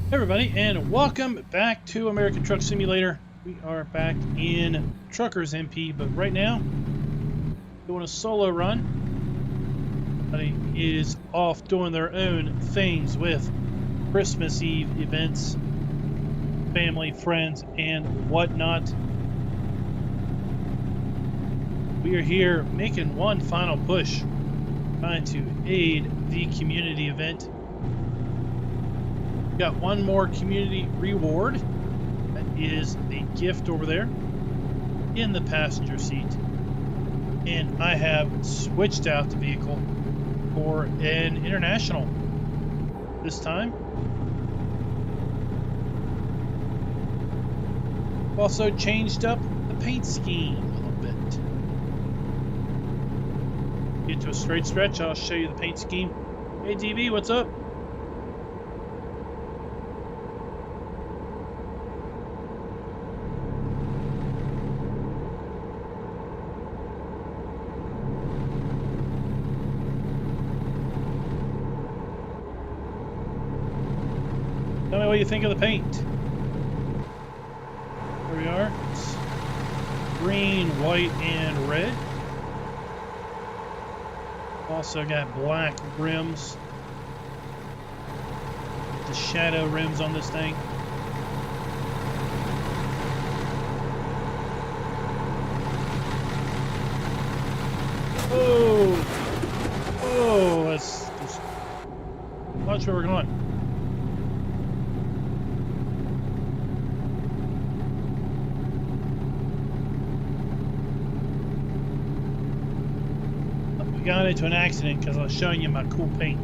Hey everybody, and welcome back to American Truck Simulator. We are back in Truckers MP, but right now, doing a solo run. Everybody is off doing their own things with Christmas Eve events, family, friends, and whatnot. We are here making one final push, trying to aid the community event. Got one more community reward. That is the gift over there in the passenger seat. And I have switched out the vehicle for an international this time. I've also changed up the paint scheme a little bit. Get to a straight stretch, I'll show you the paint scheme. Hey DB, what's up? Tell me what you think of the paint. There we are. It's green, white, and red. Also got black rims. The shadow rims on this thing. Oh, let's just watch where we're going. We got into an accident because I was showing you my cool paint.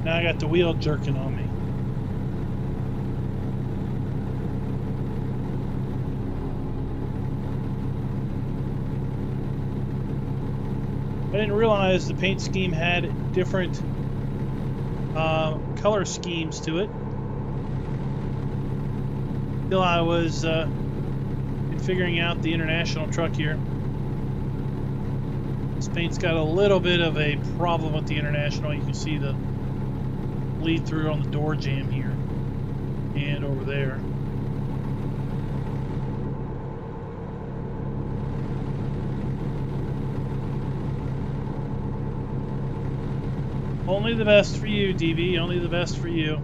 Now I got the wheel jerking on me. I didn't realize the paint scheme had different color schemes to it. Till I was figuring out the international truck here. This paint's got a little bit of a problem with the international. You can see the bleed through on the door jamb here and over there. Only the best for you, DB. Only the best for you.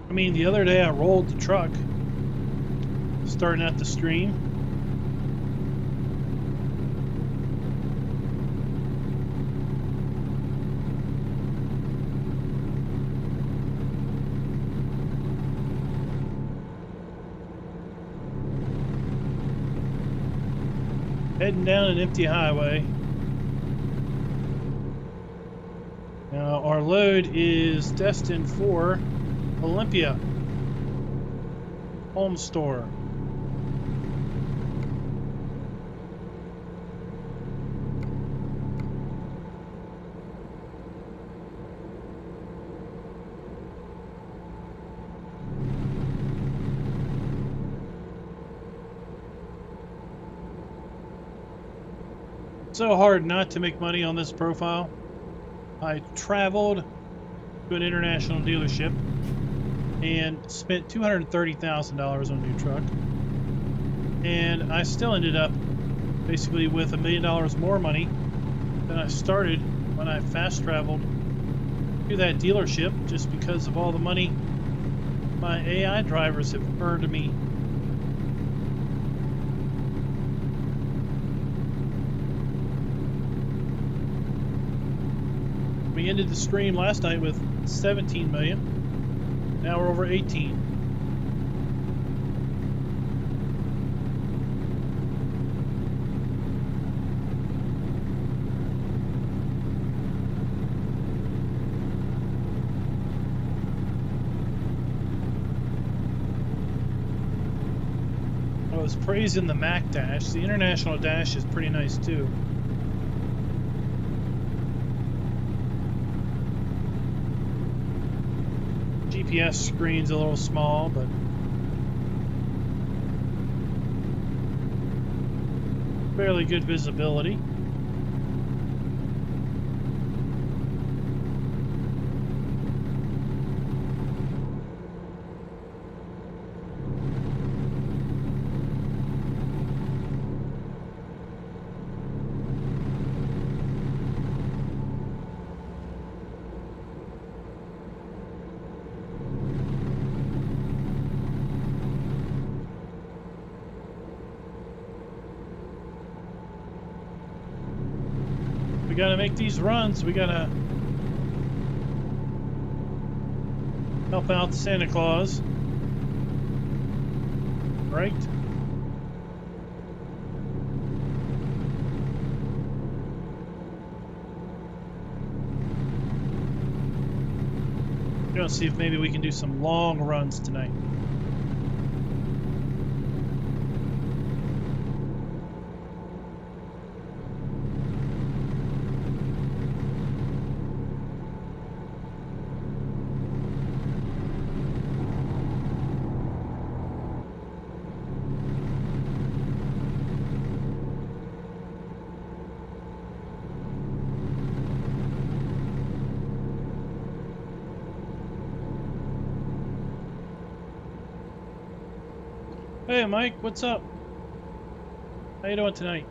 I mean, the other day I rolled the truck, starting at the stream. Heading down an empty highway. Now our load is destined for Olympia Home Store. So hard not to make money on this profile. I traveled to an international dealership and spent $230,000 on a new truck, and I still ended up basically with $1 million more money than I started when I fast traveled to that dealership, just because of all the money my AI drivers have earned me. We ended the stream last night with 17 million. Now we're over 18. was praising the Mac dash. The international dash is pretty nice too. GPS screen's a little small, but fairly good visibility. We gotta make these runs. We gotta help out Santa Claus, right? We're gonna see if maybe we can do some long runs tonight. Hey Mike, what's up? How you doing tonight?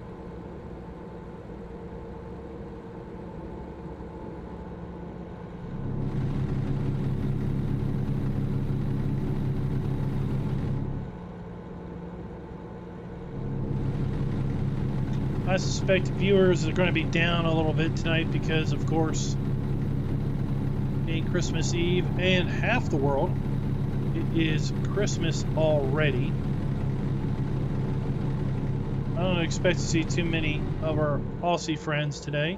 I suspect viewers are going to be down a little bit tonight because, of course, being Christmas Eve and half the world, it is Christmas already. I don't expect to see too many of our Aussie friends today.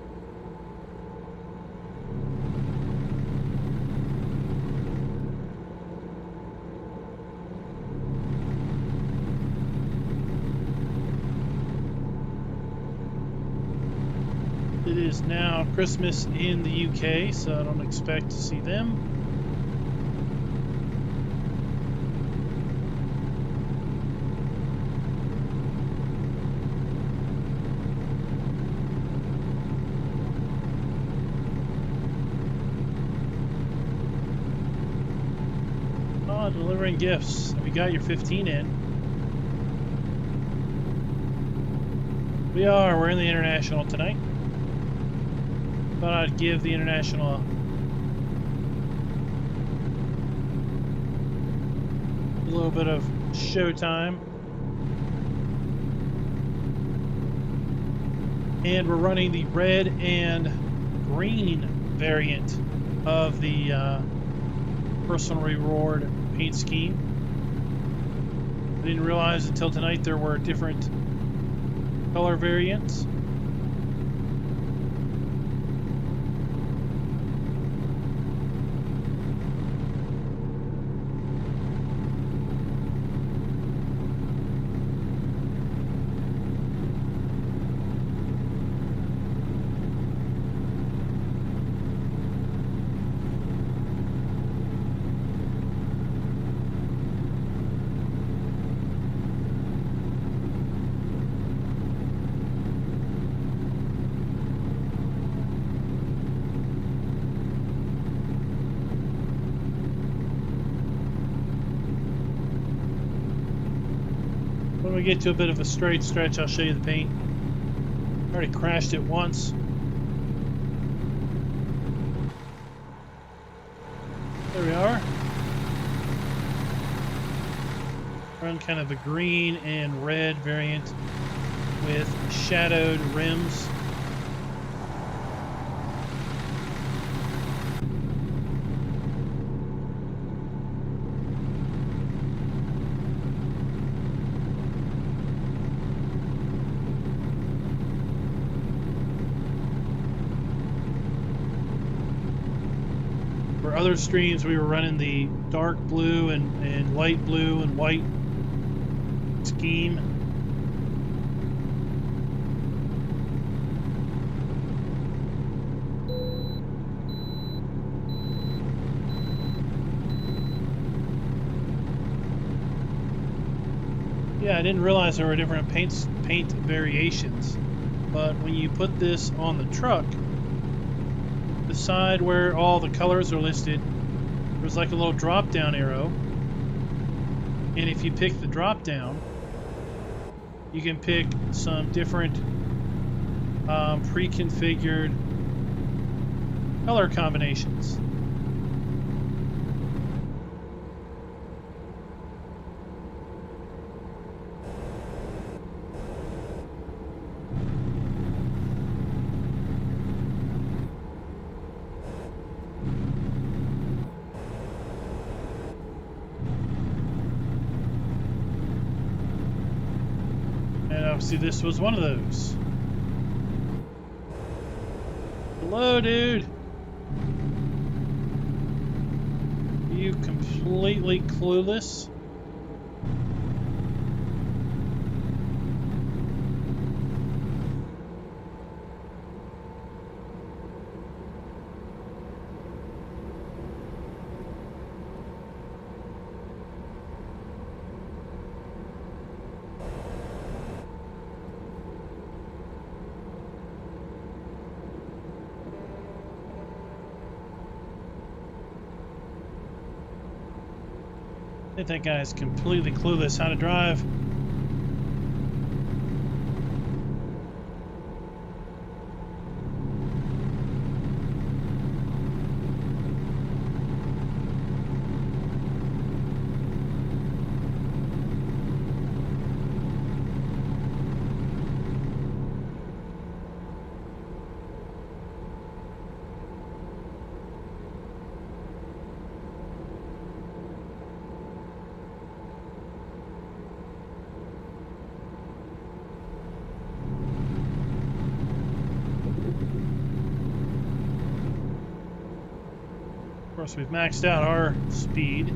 It is now Christmas in the UK, so I don't expect to see them. Delivering gifts. We got your 15 in. We're in the International tonight. Thought I'd give the International a little bit of showtime. And we're running the red and green variant of the personal reward paint scheme. I didn't realize until tonight there were different color variants. When we get to a bit of a straight stretch, I'll show you the paint. I already crashed it once. There we are. Run kind of a green and red variant with shadowed rims. For other streams, we were running the dark blue and light blue and white scheme. Yeah, I didn't realize there were different paint variations. But when you put this on the truck, the side where all the colors are listed, there's like a little drop down arrow. And if you pick the drop down, you can pick some different pre-configured color combinations. And obviously this was one of those. Hello, dude. Are you completely clueless? I think that guy's completely clueless how to drive. Of course, we've maxed out our speed.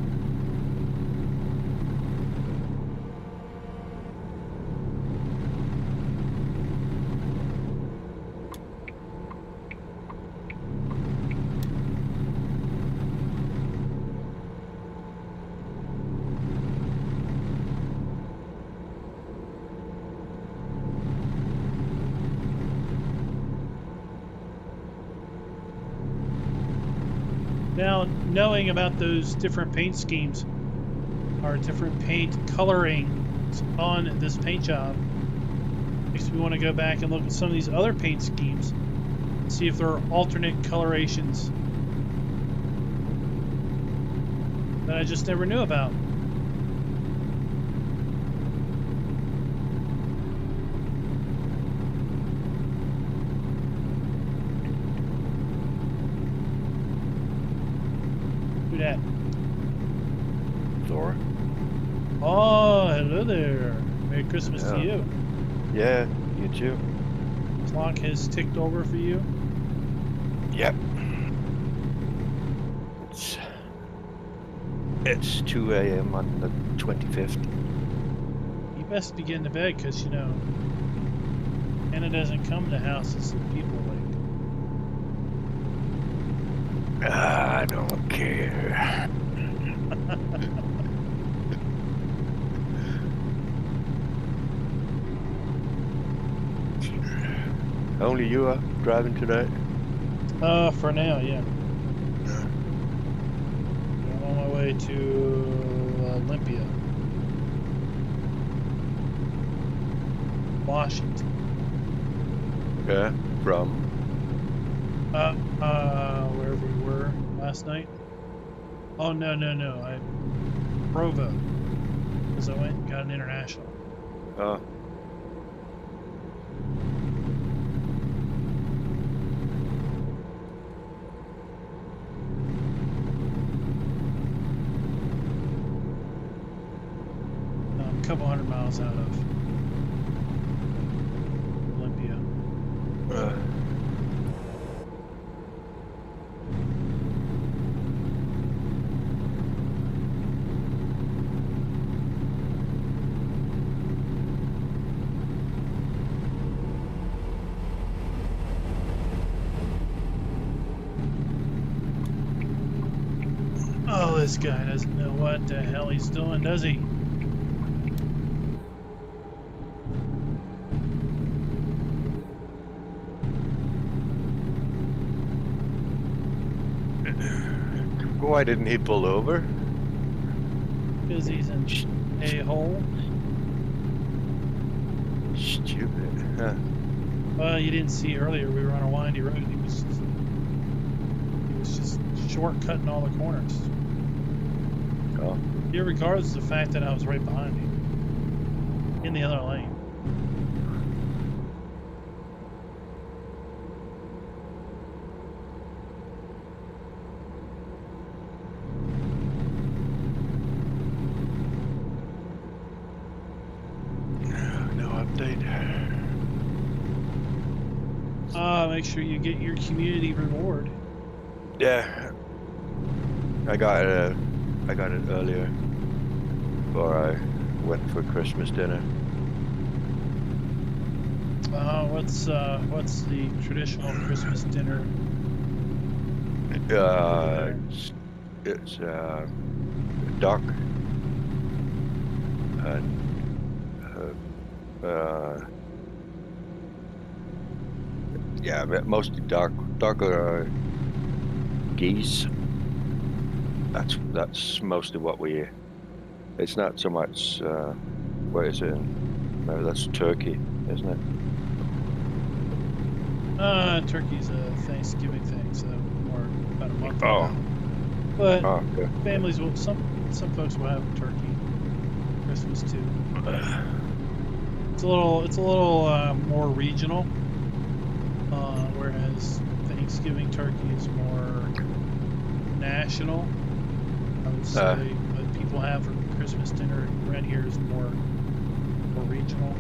Now, knowing about those different paint schemes or different paint colorings on this paint job makes me want to go back and look at some of these other paint schemes and see if there are alternate colorations that I just never knew about. That. Zora. Oh, hello there. Merry Christmas to you. Yeah, you too. Clock has ticked over for you. Yep. It's 2 a.m. on the 25th. You best be getting to bed because, you know, Anna doesn't come to houses that people like. I don't care. Only you are driving today? For now, yeah. I'm on my way to Olympia, Washington. Yeah, from? Wherever we were last night. Oh, no. Provo. Because I went and got an international. Oh. A couple 100 miles out of Olympia. Oh, this guy doesn't know what the hell he's doing, does he? Why didn't he pull over? Because he's in a hole. Stupid. Huh. Well, you didn't see earlier. We were on a windy road. He was just shortcutting all the corners. Oh. Irregardless of the fact that I was right behind him in the other lane. No update. Make sure you get your community reward. Yeah. I got it earlier before I went for Christmas dinner. What's the traditional Christmas dinner? It's duck and yeah, but mostly duck or geese. That's mostly what we eat. It's not so much what is it? No, that's turkey, isn't it? Turkey's a Thanksgiving thing, so more about a month Oh. ago. But Oh, okay. families will some folks will have turkey Christmas too. It's a little more regional, whereas Thanksgiving turkey is more national. I would say what people have for Christmas dinner around here is more regional.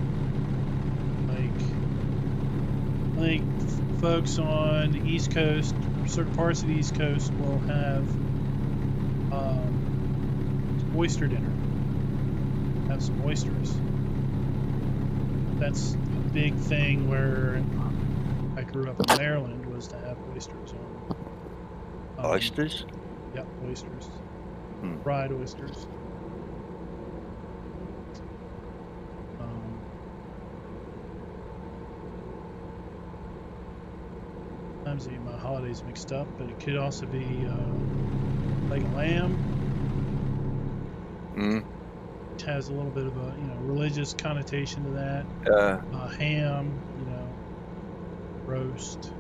Like folks on the East Coast, certain parts of the East Coast will have oyster dinner. Have some oysters. That's a big thing where I grew up in Maryland, was to have oysters on. Oysters? Yep, oysters. Hmm. Fried oysters. Sometimes I get my holidays mixed up, but it could also be like a lamb. Which has a little bit of a religious connotation to that. Ham, roast.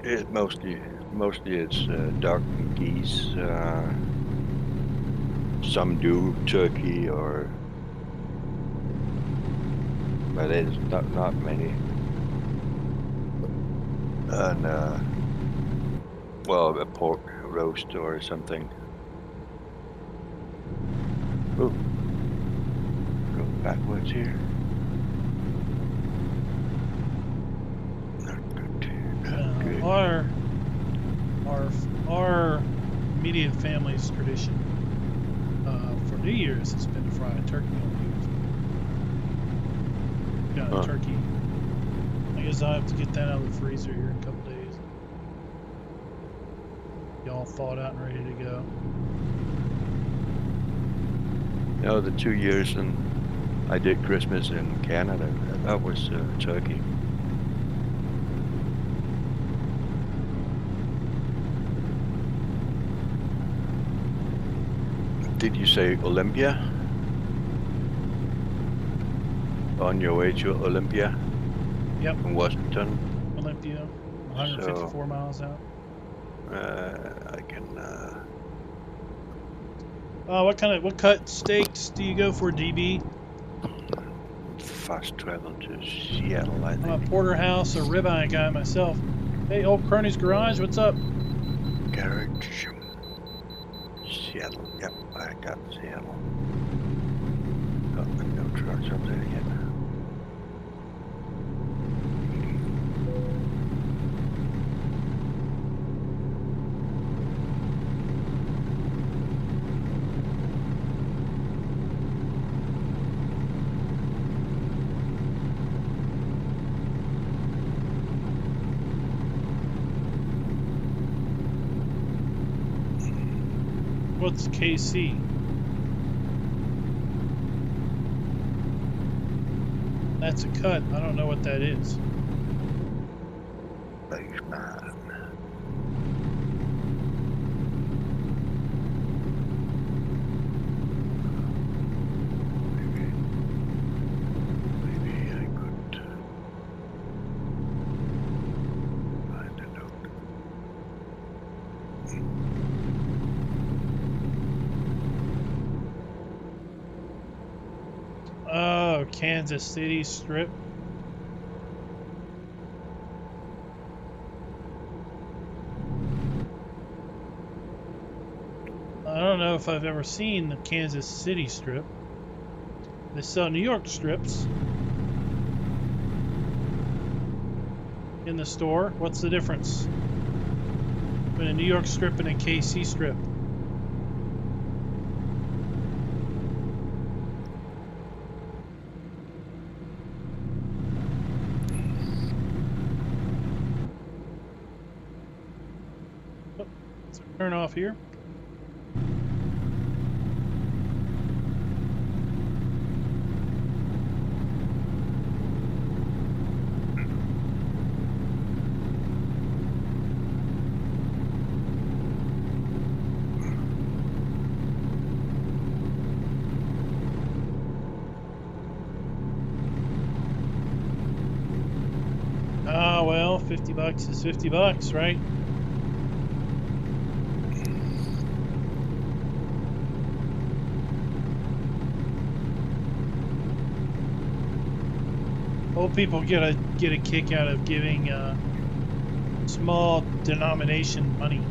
It mostly it's duck and geese. Some do turkey but it's not many. And well, a pork roast or something. Ooh, go backwards here. Not good. Not good. Our immediate family's tradition for New Year's has been to fry a turkey on New Year's. Got a turkey. I guess I'll have to get that out of the freezer here in a couple days. Be all thawed out and ready to go. The 2 years and I did Christmas in Canada. That was turkey. Did you say Olympia? On your way to Olympia? Yep. From Washington? Olympia, 154 miles out. I can. What cut steaks do you go for, DB? Fast travel to Seattle, I think. I'm a porterhouse or ribeye guy myself. Hey, old Crony's Garage, what's up? Garage. Seattle. Yep, I got Seattle. Oh, no trucks up there yet. What's KC? That's a cut. I don't know what that is. Base mine. Maybe I could find a note. Oh, Kansas City Strip. I don't know if I've ever seen the Kansas City Strip. They sell New York strips in the store. What's the difference between a New York strip and a KC strip? Oh, let's turn off here. Ah, well, 50 bucks is 50 bucks, right? Old people get a kick out of giving small denomination money.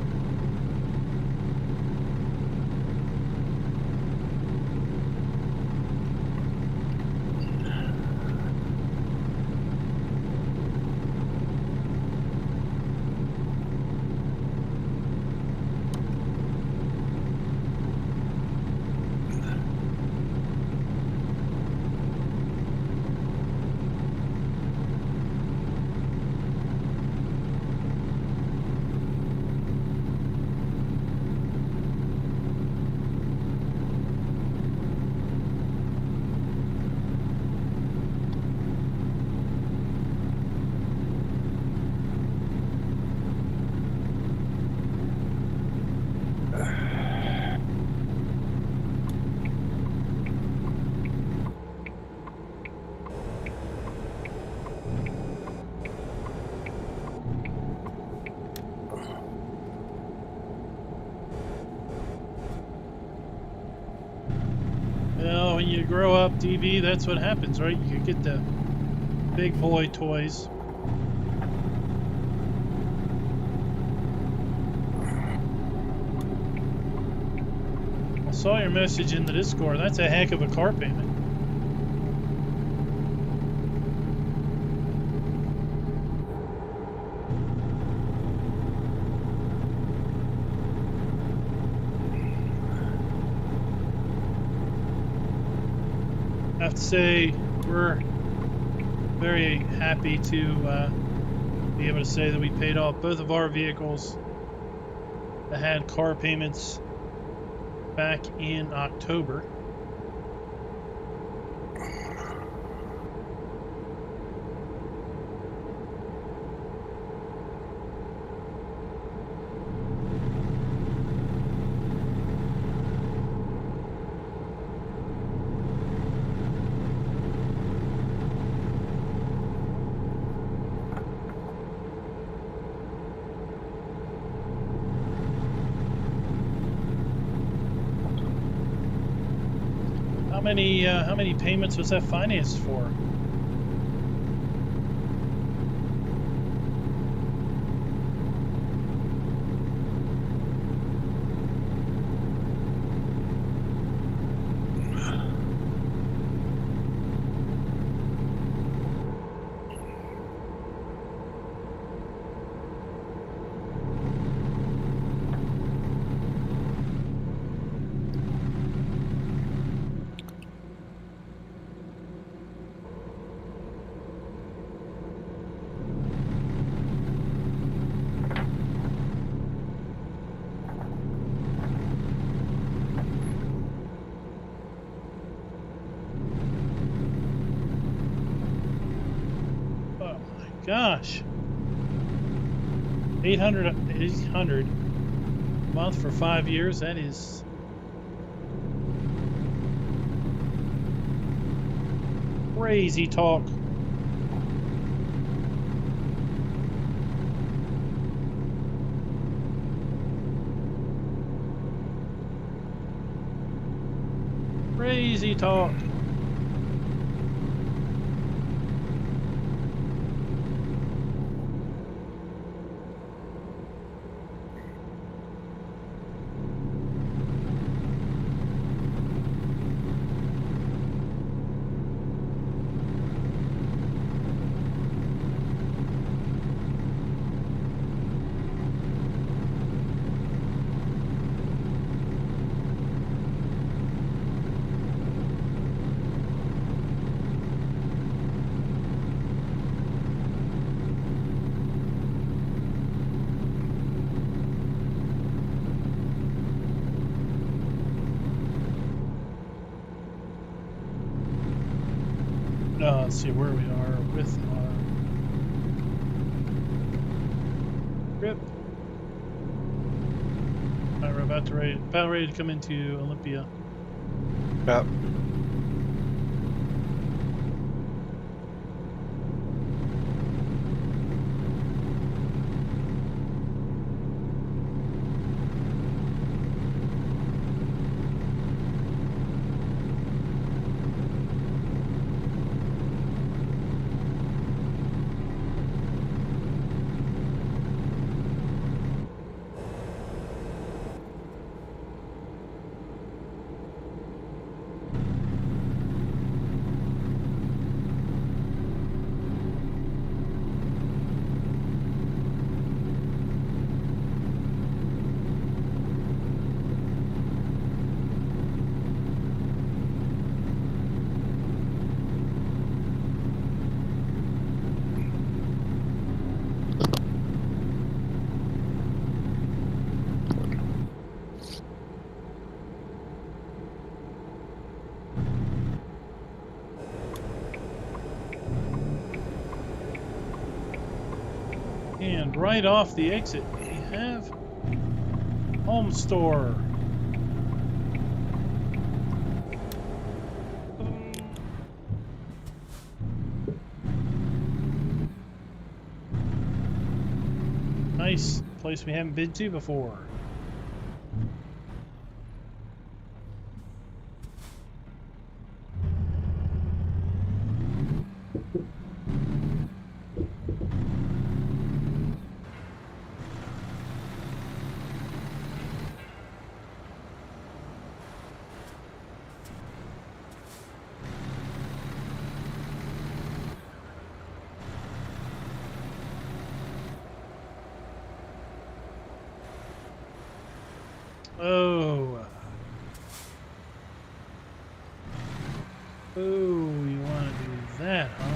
Well, when you grow up, DB, that's what happens, right? You get the big boy toys. I saw your message in the Discord. That's a heck of a car payment. I have to say, we're very happy to be able to say that we paid off both of our vehicles that had car payments back in October. How many payments was that financed for? gosh. 800 a month for 5 years. That is crazy talk. Crazy talk. Let's see where we are with our trip. We're about ready to come into Olympia. Yep. And right off the exit, we have Home Store. Nice place we haven't been to before. Oh. Oh, you want to do that, huh?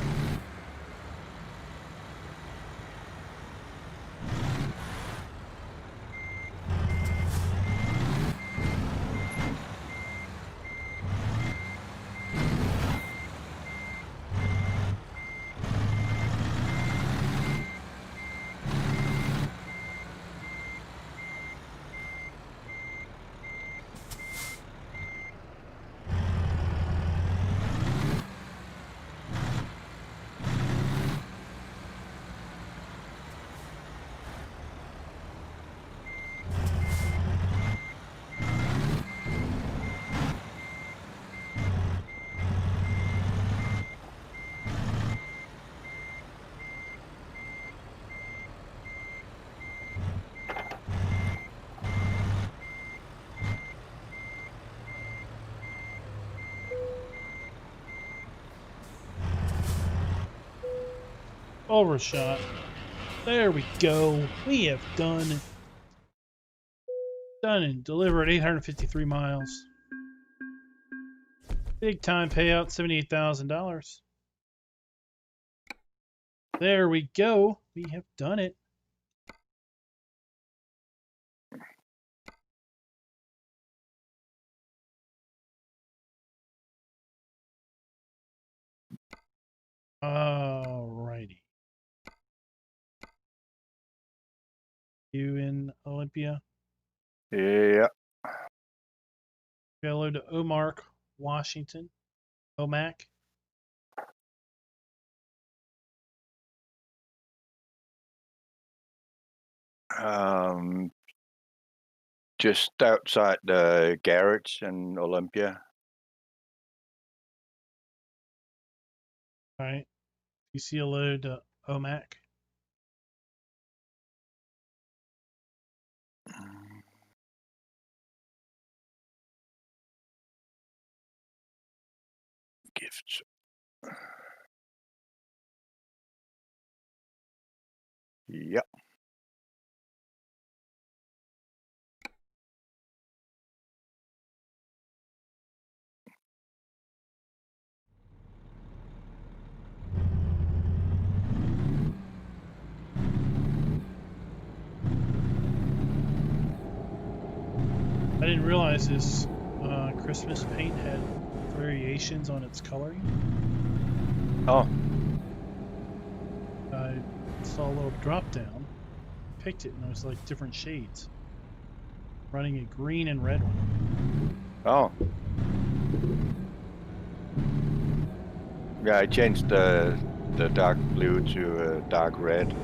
Overshot. There we go. We have done and delivered 853 miles. Big time payout, $78,000. There we go. We have done it. Alrighty. You in Olympia? Yeah. Hello to Omark, Washington. Omac. Just outside the garage in Olympia. All right. You see a load to Omac? Gifts. Yep. I didn't realize this Christmas paint had variations on its coloring. Oh, I saw a little drop down, picked it, and it was like different shades. Running a green and red one. oh. Yeah, I changed the dark blue to dark red.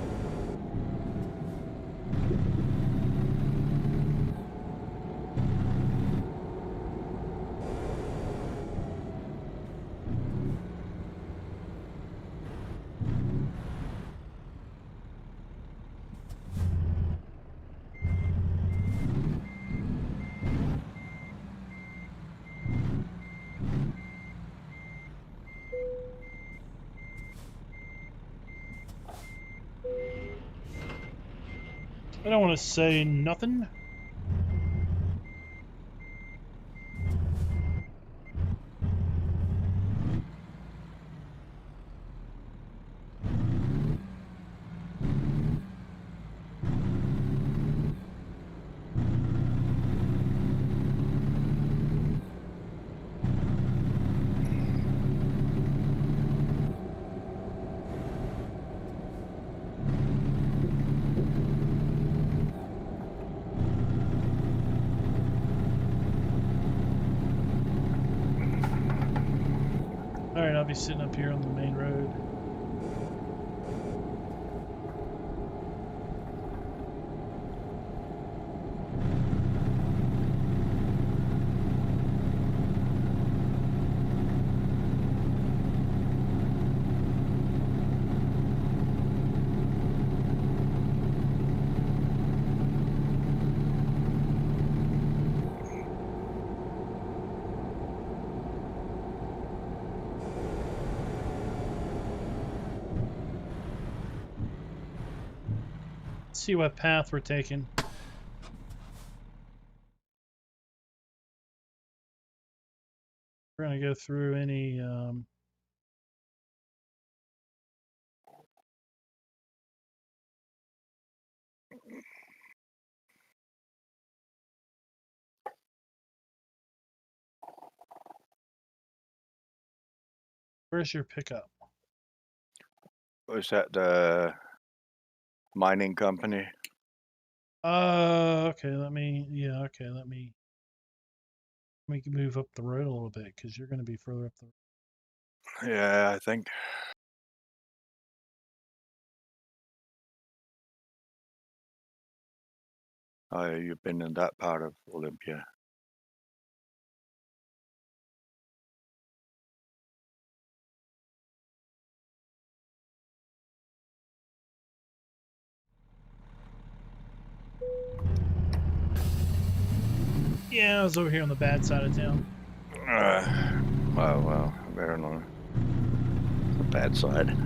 I don't want to say nothing. Alright, I'll be sitting up here on the main road. Let's see what path we're taking. We're going to go through any where's your pickup? Was that the mining company? Okay, let me move up the road a little bit because you're going to be further up the road. Yeah, I think. Oh, you've been in that part of Olympia. Yeah, I was over here on the bad side of town. Well, we're on the bad side.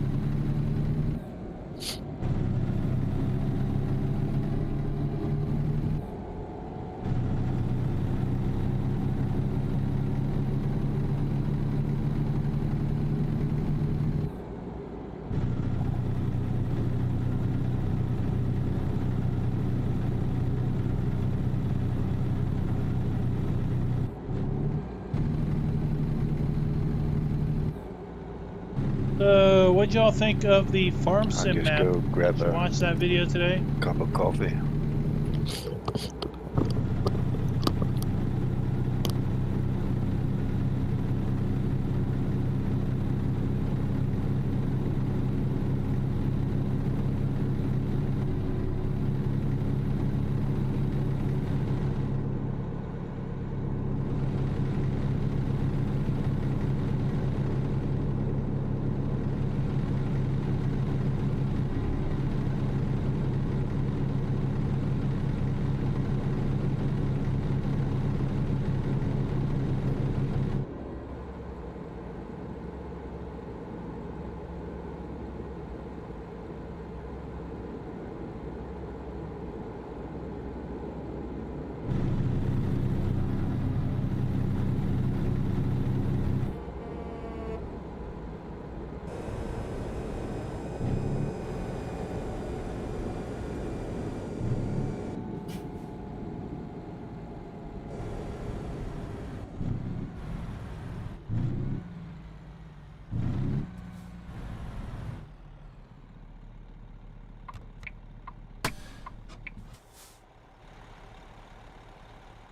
So, what'd y'all think of the farm sim Just map? go grab Did you a watch that video today? cup of coffee.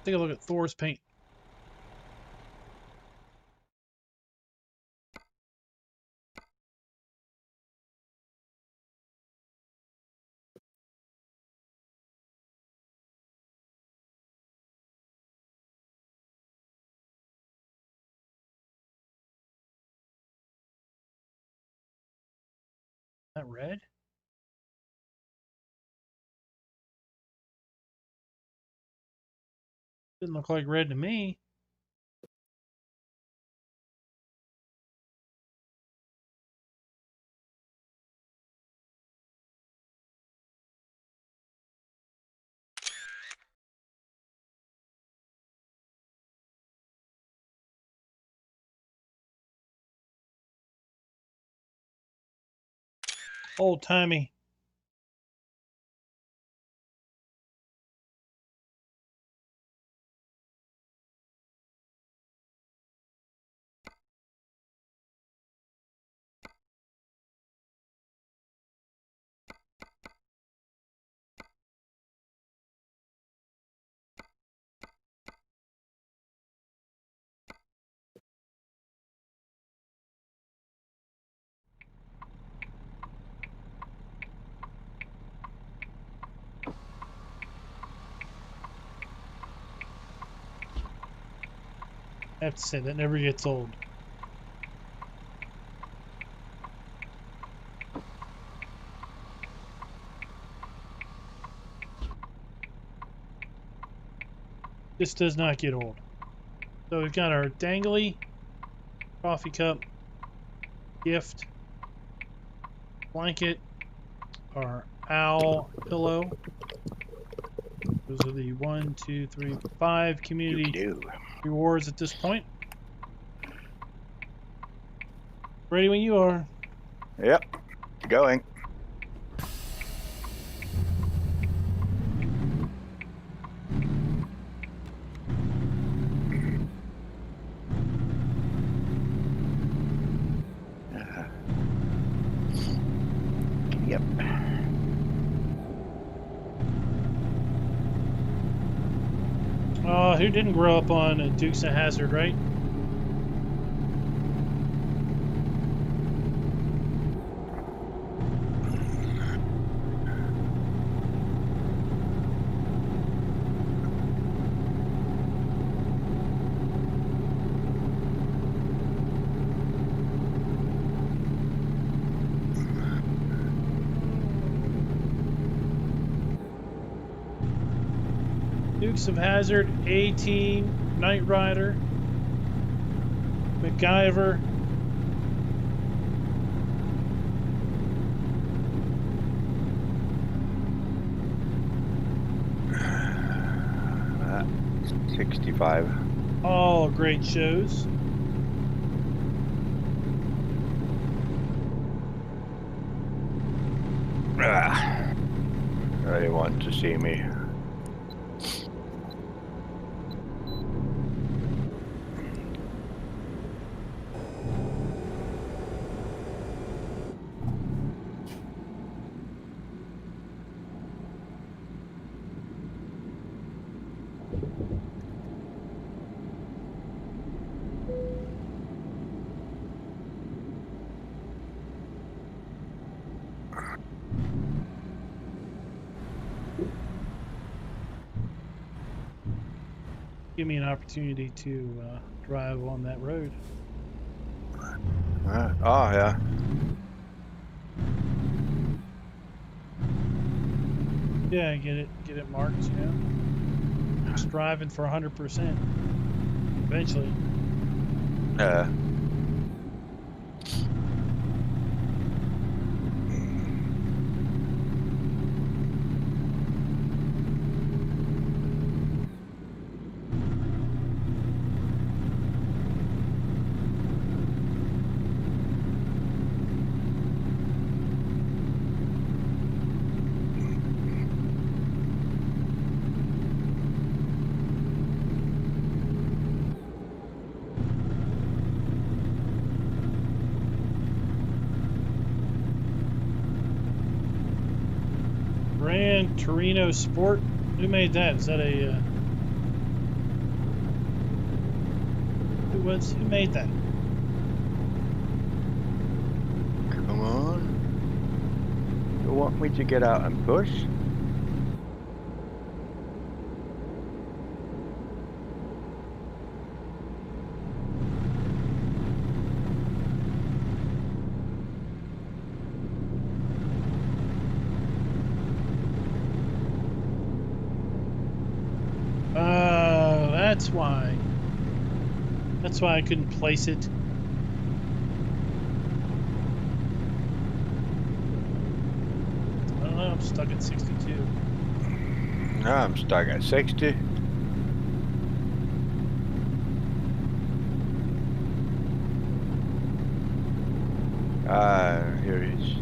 Take a look at Thor's paint. Is that red? Didn't look like red to me. Old timey. I have to say, that never gets old. This does not get old. So we've got our dangly coffee cup, gift, blanket, our owl pillow. Those are the 1, 2, 3, 5 community rewards at this point. Ready when you are. Yep, going. Yep. Who didn't grow up on Dukes of Hazzard, right? Dukes of Hazzard, A-Team, Knight Rider, MacGyver. That's 65. All great shows. They want to see me. Give me an opportunity to drive on that road. Oh, yeah. Yeah, get it marked, you know. Just driving for 100% eventually. Gran Torino Sport. Who made that? Is that a Who made that? Come on. You want me to get out and push? Oh, that's why. That's why I couldn't place it. I don't know, I'm stuck at 62. No, I'm stuck at 60.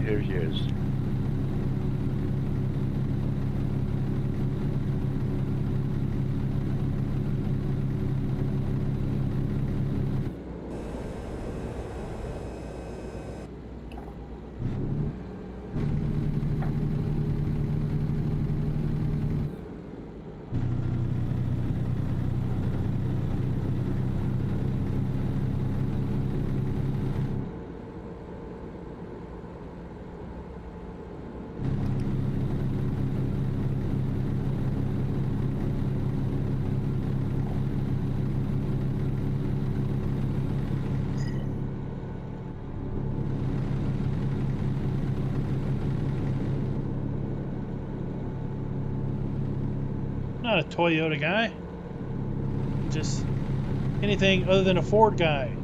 Here he is. Not a Toyota guy. Just anything other than a Ford guy.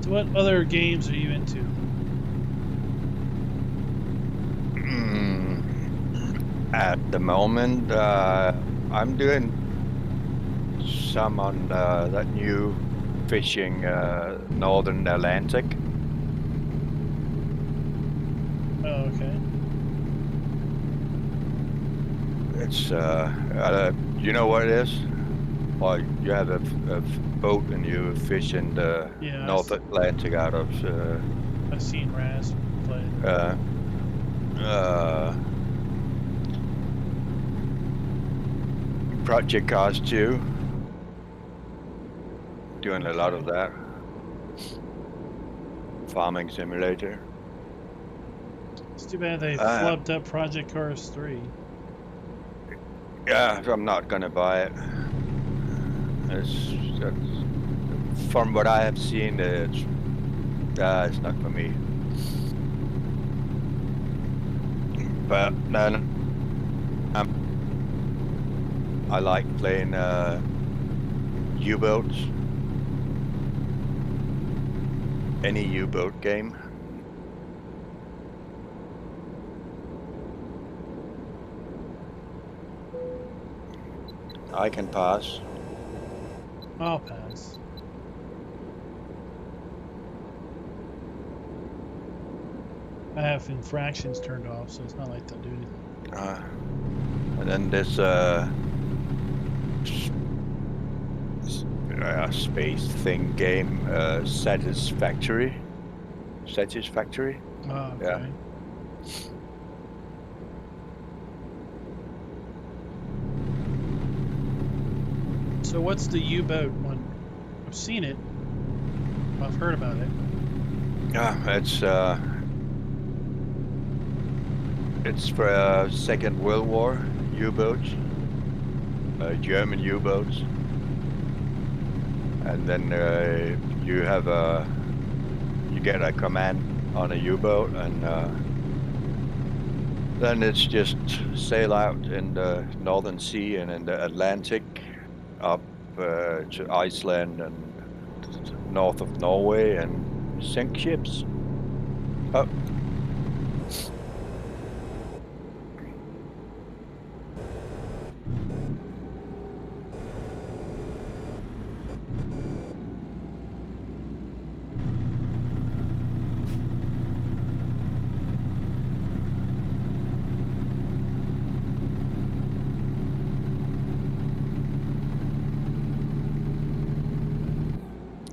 What other games are you into? At the moment, I'm doing some on that new fishing Northern Atlantic. Oh, okay. It's you know what it is? Or you have a boat and you fish in the Yeah, North Atlantic out of I've seen Raz play. Project Cars 2. Doing a lot of that. Farming simulator. It's too bad they Uh, flubbed up Project Cars 3. Yeah, I'm not gonna buy it. From what I have seen, it's not for me. But then I like playing U-boats. Any U-boat game. I can pass. I'll pass. I have infractions turned off, so it's not like they'll do anything. And then this space thing game, Satisfactory. Satisfactory. Oh, okay. Yeah. So what's the U-boat one? I've seen it. I've heard about it. Yeah, it's for Second World War U-boats, German U-boats, and then you get a command on a U-boat, and then it's just sail out in the Northern Sea and in the Atlantic up to Iceland and north of Norway and sink ships. Oh.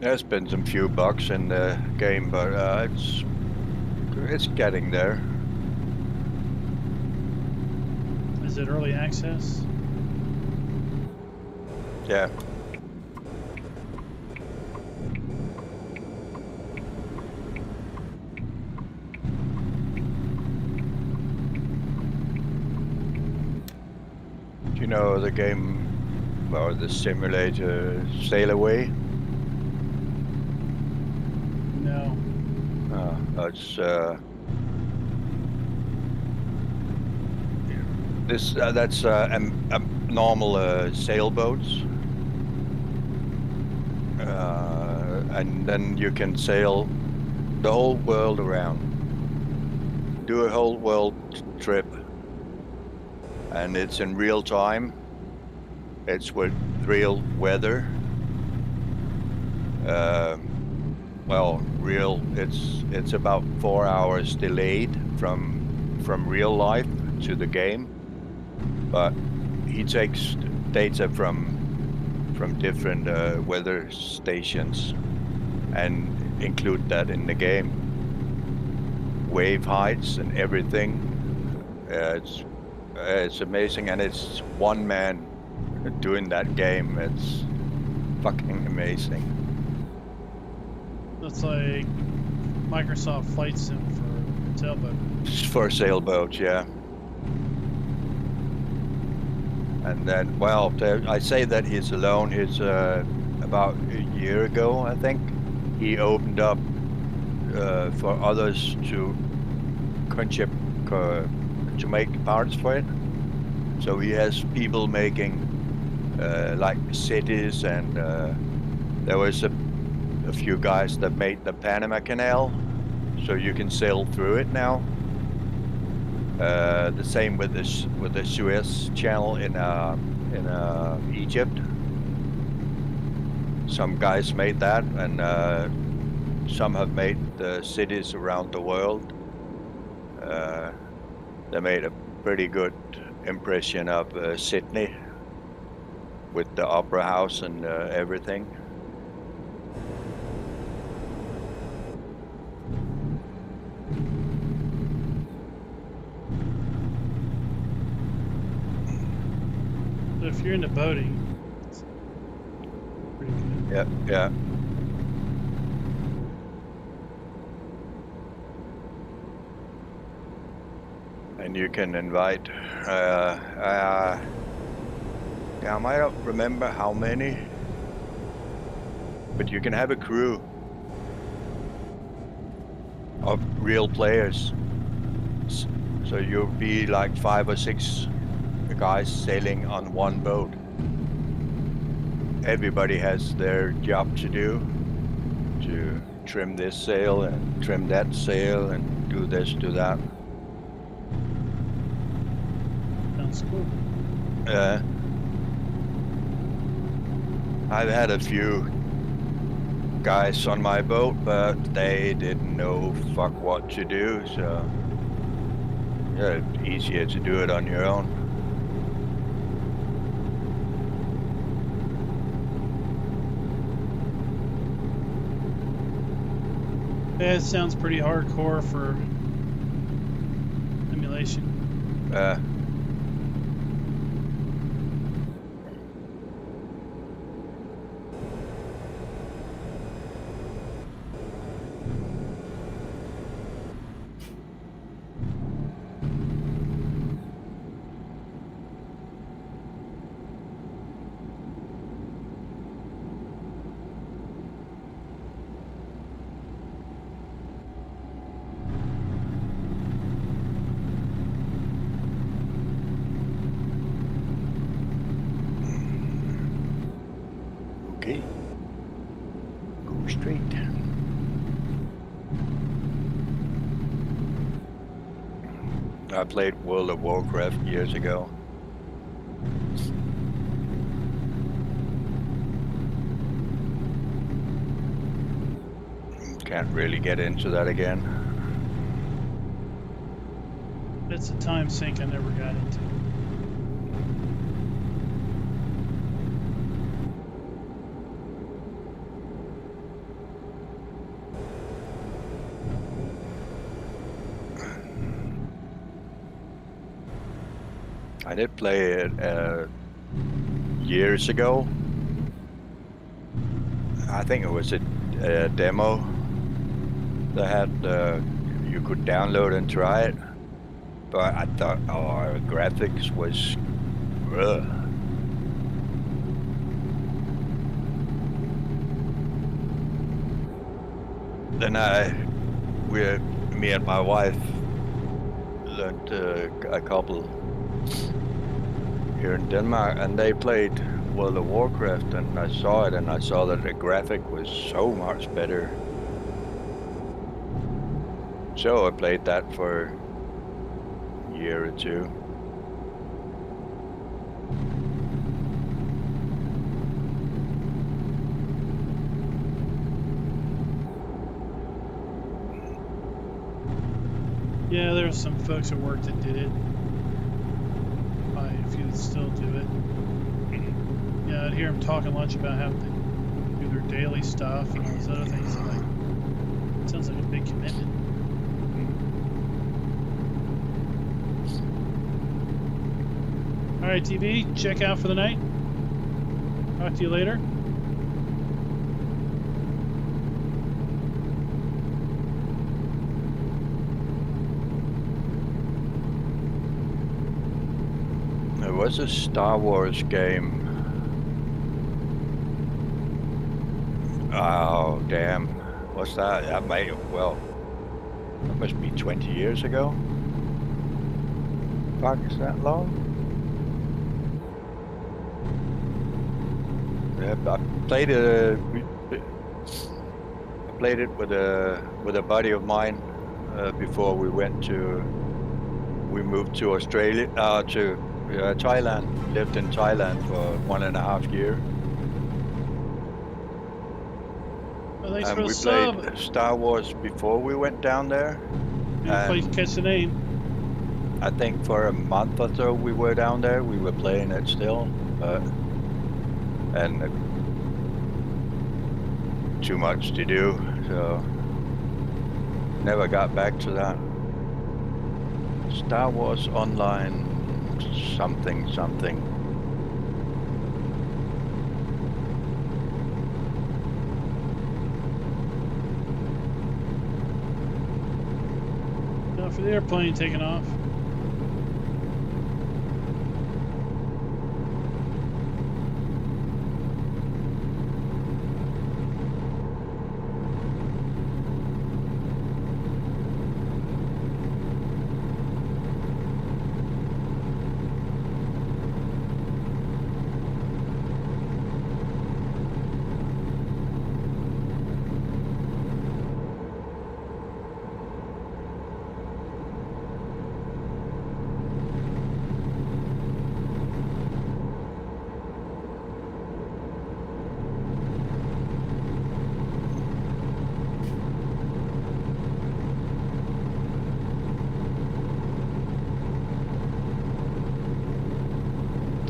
There's been some few bugs in the game, but it's getting there. Is it early access? Yeah. Do you know the game or the simulator Sail Away? No. It's that's normal sailboats, and then you can sail the whole world around, do a whole world trip, and it's in real time. It's with real weather. Well, it's about 4 hours delayed from real life to the game, but he takes data from different weather stations and include that in the game. Wave heights and everything. It's amazing, and it's one man doing that game. It's fucking amazing. That's like Microsoft Flight Sim for sailboat. For sailboats, yeah. And then, well, I say that he's alone. He's about a year ago, I think, he opened up for others to make parts for it. So he has people making like cities, and there was a few guys that made the Panama Canal, so you can sail through it now. The same with the Suez Channel in Egypt. Some guys made that, and some have made the cities around the world. They made a pretty good impression of Sydney with the Opera House and everything. So if you're into boating, it's pretty good. Yeah, yeah. And you can invite, I don't remember how many, but you can have a crew of real players. So you'll be like 5 or 6 guys sailing on one boat. Everybody has their job to do, to trim this sail and trim that sail and do this, do that. Sounds cool. I've had a few guys on my boat, but they didn't know fuck what to do, so yeah, it's easier to do it on your own. Yeah, it sounds pretty hardcore for emulation. Okay. Go straight. I played World of Warcraft years ago. Can't really get into that again. It's a time sink I never got into. I did play it years ago. I think it was a demo that had you could download and try it, but I thought our graphics was ugh. Then me and my wife learned a couple here in Denmark, and they played World of Warcraft, and I saw it, and I saw that the graphic was so much better. So I played that for a year or two. Yeah, there were some folks at work that did it. Probably a few that still do it. Yeah, I'd hear them talking lunch about having to do their daily stuff and all these other things. I'm like, it sounds like a big commitment. All right, TV, check out for the night. Talk to you later. There was a Star Wars game. Oh, damn. What's that? That must be 20 years ago. Fuck, is that long? Yeah, I played it with a buddy of mine before we moved to Australia, to Thailand. Lived in Thailand for 1.5 years. Well, thanks And for the we sub. played Star Wars before we went down there. Please catch the name. I think for a month or so we were down there. We were playing it still, and too much to do, so never got back to that. Star Wars Online something. Now for the airplane taking off.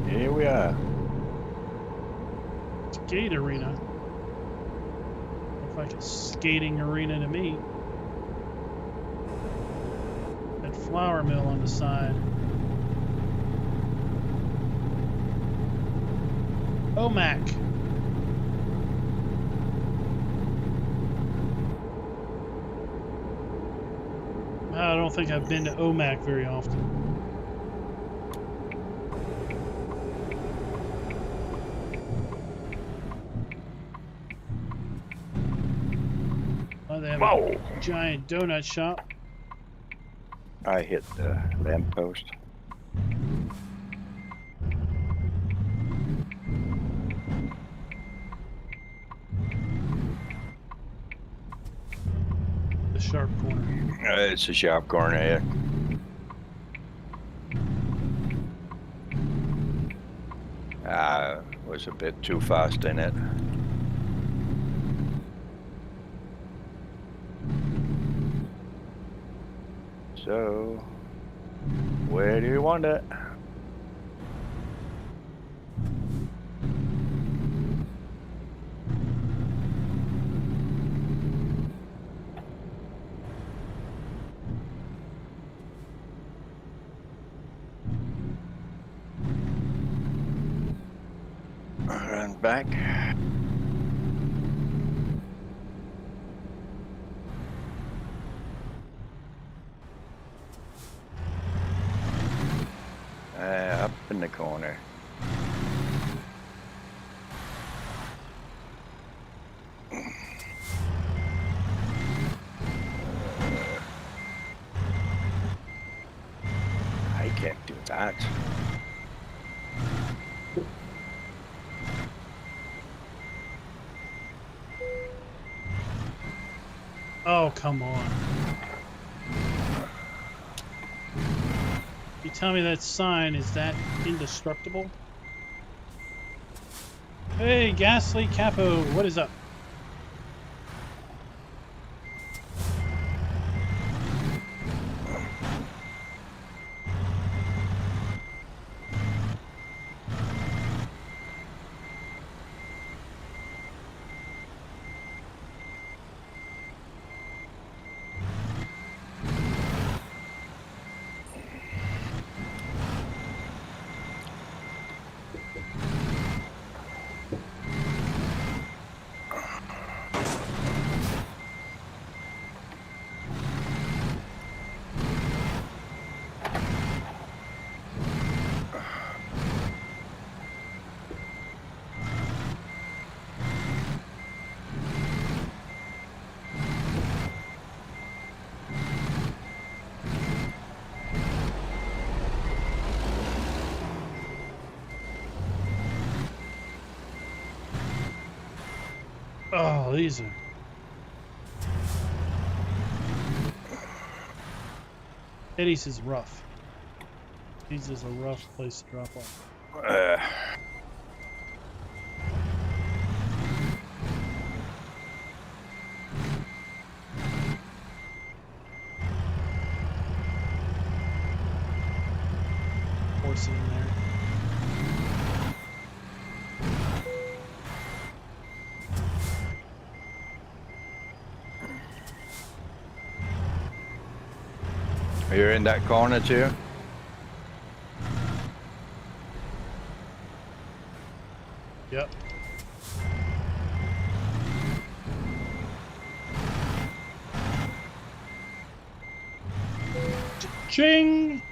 Here we are. Skate arena. Looks like a skating arena to me. That flour mill on the side. OMAC. I don't think I've been to OMAC very often. Oh, they have a giant donut shop. I hit the lamppost. The sharp corner. It's a sharp corner here. Was a bit too fast in it. So, where do you want it? and back. Up in the corner. I can't do that. Oh, come on. You tell me that sign is that indestructible? Hey, Ghastly Capo, what is up? Oh, these are... Eddie's is rough. Eddie's is a rough place to drop off. Horse in there. You're in that corner too? Yep. Ching!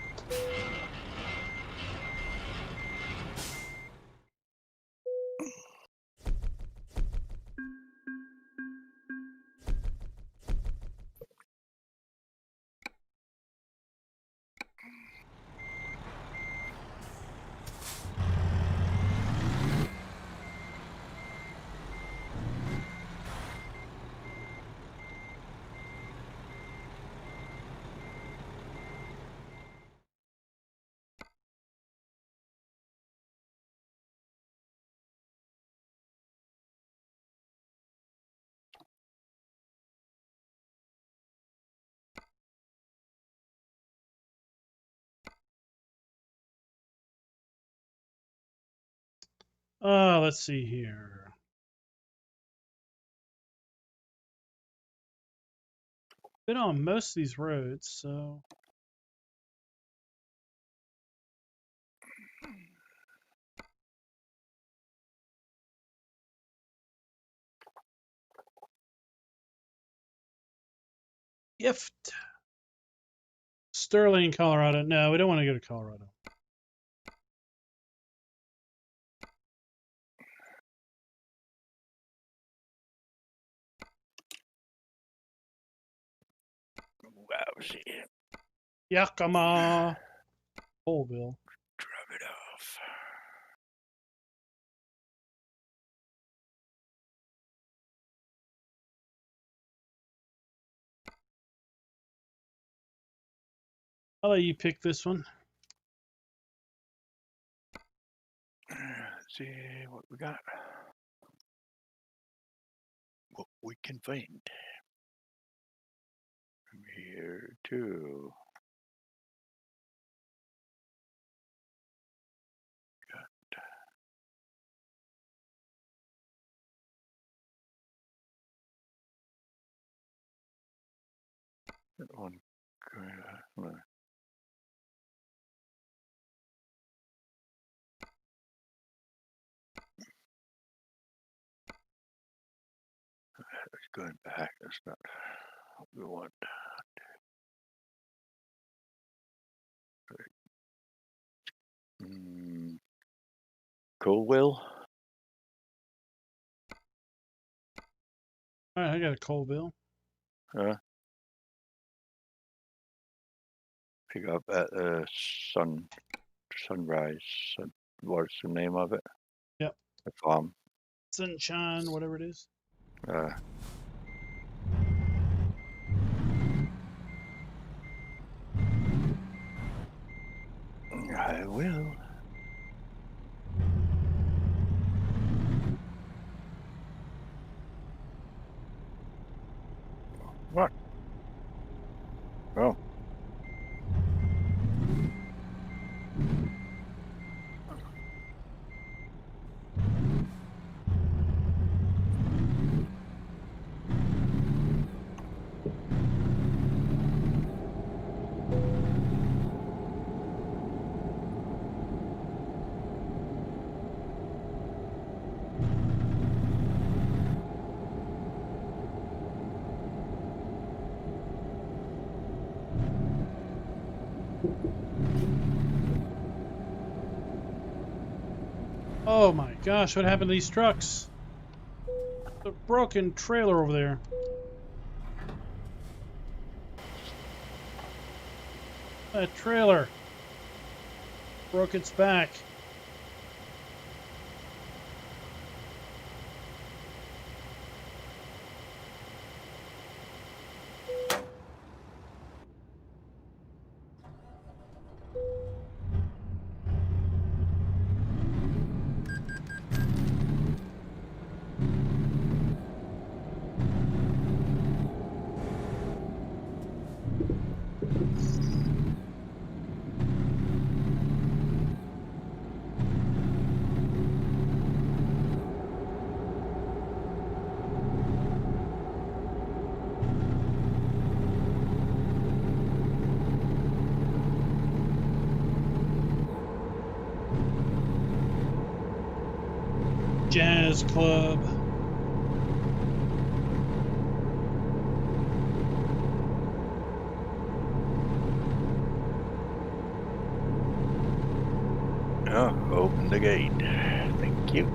Let's see here. Been on most of these roads, so... Gift. Sterling, Colorado. No, we don't want to go to Colorado. Wow, see. Yakima. Colville. Drop it off. I'll let you pick this one. Let's see what we got. What we can find. From here too. That one. It's going back. That's not what we want. Colville. All right, I got a Colville. Pick up at Sunrise. What's the name of it? Yep. The farm. Sunshine, whatever it is. I will. What? Oh. Oh my gosh, what happened to these trucks? The broken trailer over there. That trailer broke its back. Jazz Club. Oh, open the gate. Thank you.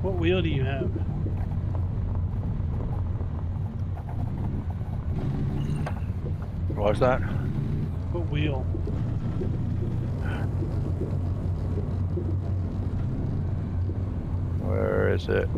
What wheel do you have? What's that? What wheel? Where is it?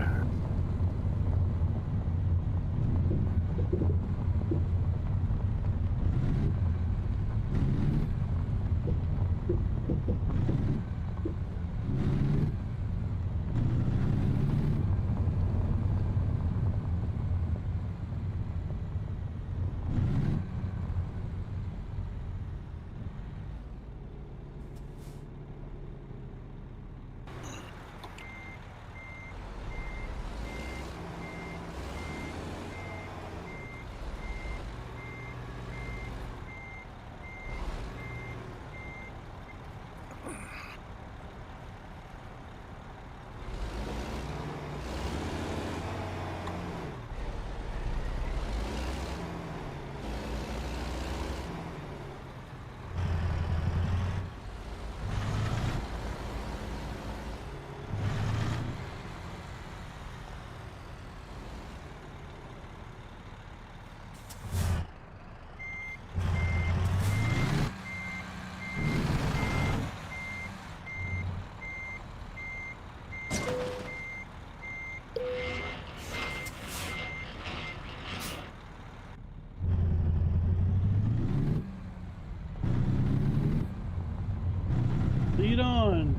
Lead on.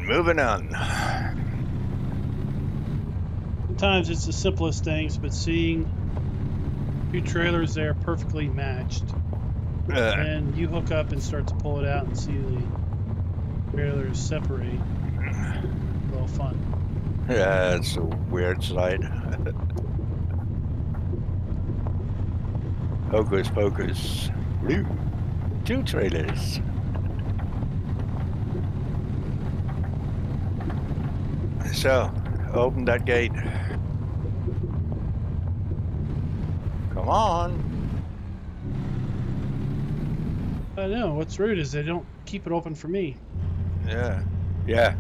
Moving on. Sometimes it's the simplest things, but seeing Two trailers there perfectly matched. And you hook up and start to pull it out and see the trailers separate. A little fun. Yeah, it's a weird sight. Hocus pocus. Woo. Two trailers. So, open that gate. Come on. I know. What's rude is they don't keep it open for me. Yeah. Yeah.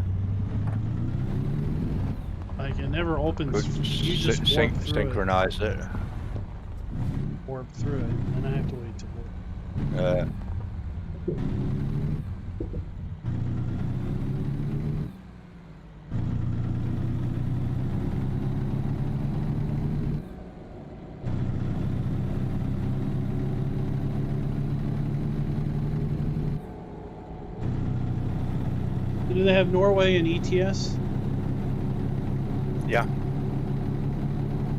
Like it never opens. Could You just warp through synchronize it. Warp through it, and I have to wait to warp. Do they have Norway and ETS? Yeah.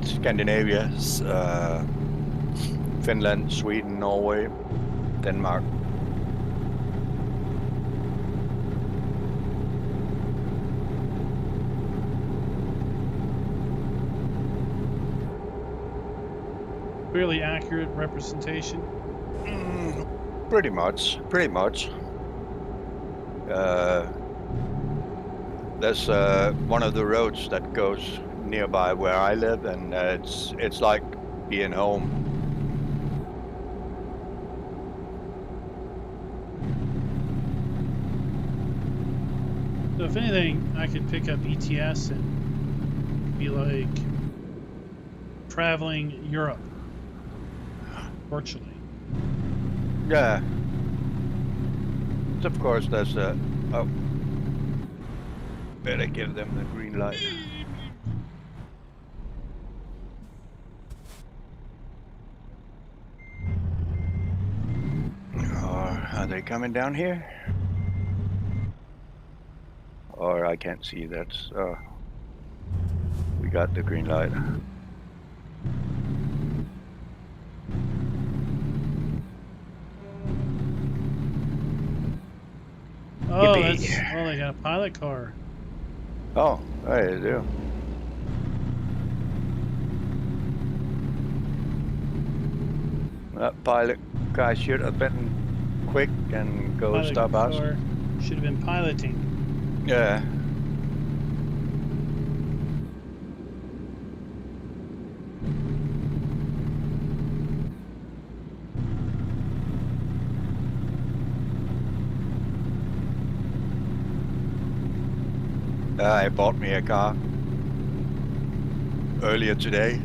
Scandinavia, Finland, Sweden, Norway, Denmark. Fairly accurate representation. Pretty much. There's one of the roads that goes nearby where I live, and it's like being home. So if anything, I could pick up ETS and be like traveling Europe virtually. Yeah. Of course, there's a. Oh. Better give them the green light. Are they coming down here? Or I can't see that. Oh. We got the green light. Oh, Yippee. they got a pilot car. Oh, there you do. That pilot guy should have been quick and go Pilot stop us. car should have been piloting. Yeah. I bought me a car earlier today.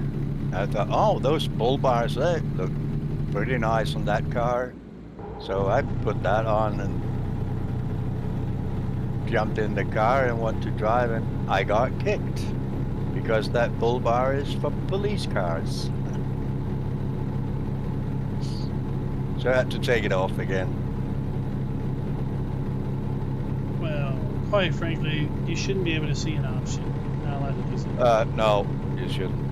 I thought, oh, those bull bars, they look pretty nice on that car. So I put that on and jumped in the car and went to drive, and I got kicked because that bull bar is for police cars. So I had to take it off again. Well, quite frankly, you shouldn't be able to see an option. You're not allowed to use it. No, you shouldn't.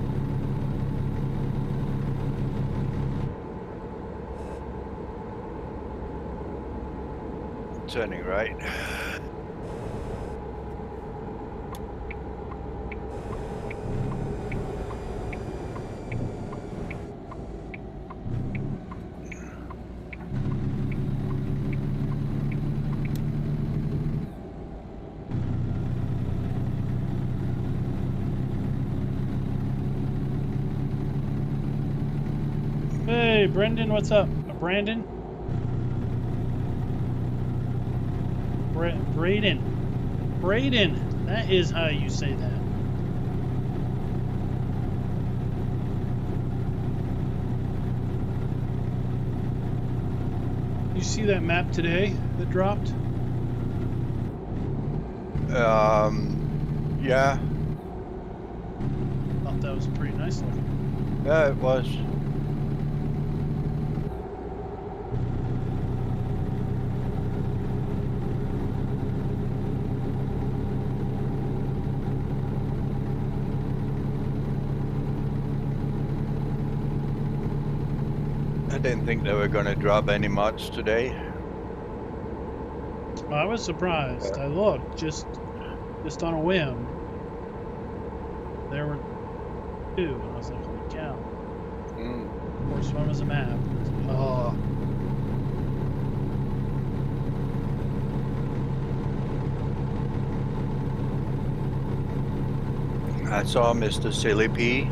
Turning right. Hey, Brendan, what's up? Brandon? Braden. Braden. That is how you say that. You see that map today that dropped? Yeah. Thought that was pretty nice looking. Yeah, it was. I didn't think they were gonna drop any mods today. I was surprised. I looked just on a whim. There were 2, and I was like, holy cow. Of course, one was a map. Oh. I saw Mr. Silly P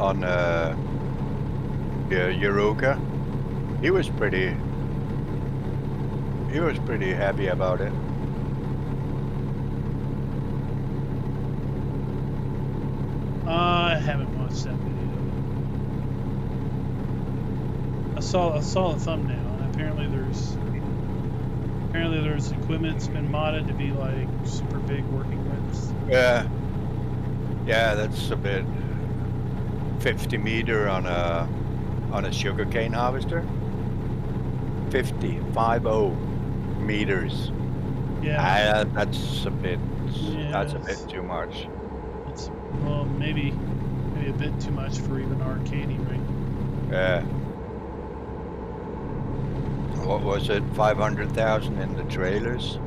on Yoruka. He was pretty happy about it. I haven't watched that video. I saw the thumbnail, and apparently there's equipment that's been modded to be like super big working widths. Yeah, that's a bit 50 meter on a sugarcane harvester. 50 meters. Yeah. That's a bit Yes. too much. It's well maybe a bit too much for even Arcady, right? Yeah. What was it? 500,000 in the trailers.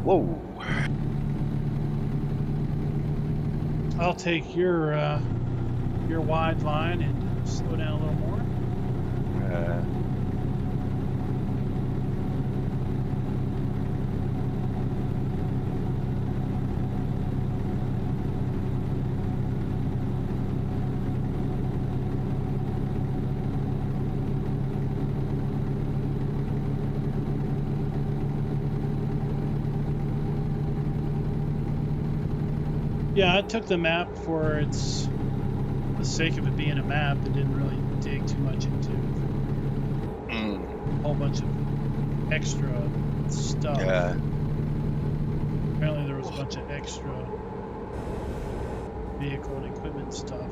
Whoa. I'll take your wide line and slow down a little more. Yeah, I took the map for the sake of it being a map and didn't really dig too much into a whole bunch of extra stuff. Yeah. Apparently there was a bunch of extra vehicle and equipment stuff.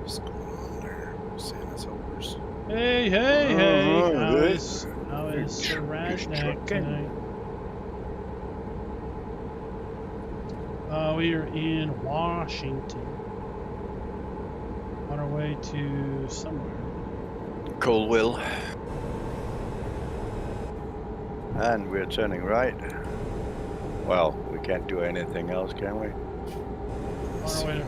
What's going on there? Santa's helpers. Hey! Oh, How good. is Sir Raznak tonight? We are in Washington. On our way to somewhere. Colville. And we're turning right. Well, we can't do anything else, can we? On our way to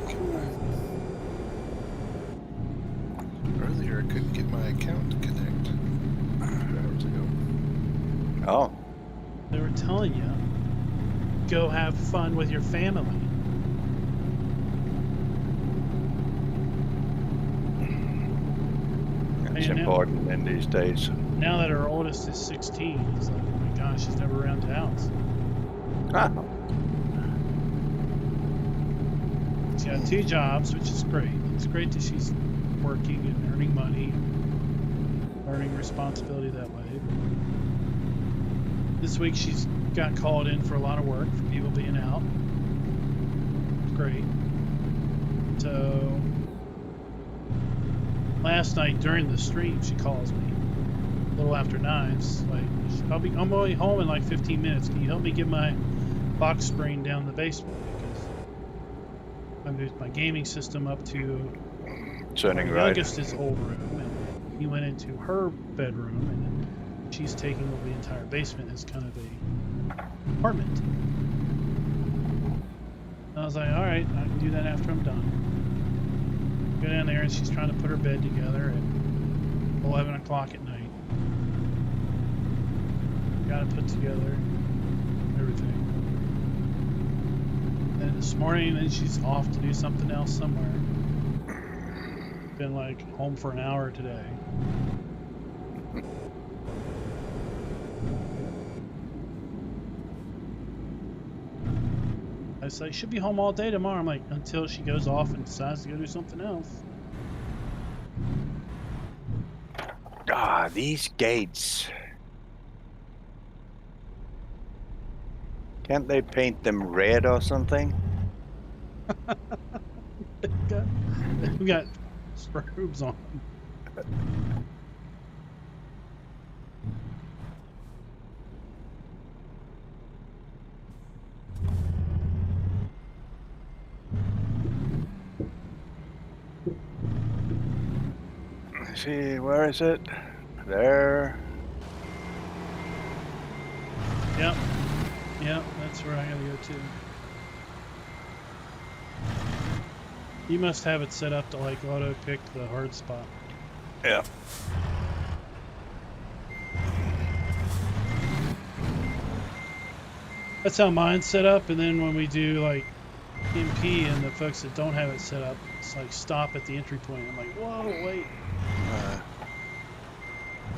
Earlier, I couldn't get my account to connect. Hours ago. Oh. They were telling you, go have fun with your family. It's You know- important in these days. Now that our oldest is 16, he's like, oh my gosh, he's never around the house. Ah. She's got 2 jobs, which is great. It's great that she's working and earning money, learning responsibility that way. This week she's got called in for a lot of work for people being out. It's great. So last night during the stream, she calls me a little after 9. It's like, I'm only home in like 15 minutes. Can you help me get my box screen down the basement? Because I moved my gaming system up to Turning my right. youngest is old room, and he went into her bedroom, and then she's taking over the entire basement as kind of a apartment. And I was like, all right, I can do that after I'm done. Go down there, and she's trying to put her bed together at 11 o'clock at night. Got it put together, everything. And this morning, then she's off to do something else somewhere. Been like home for an hour today. I was like, she'll be home all day tomorrow. I'm like, until she goes off and decides to go do something else. Ah, these gates. Can't they paint them red or something? We got strobes on. Let's see, where is it? There. Yep. Yep, that's where I gotta go too. You must have it set up to like auto pick the hard spot. Yeah. That's how mine's set up, and then when we do like MP and the folks that don't have it set up, it's like stop at the entry point. I'm like, whoa, wait.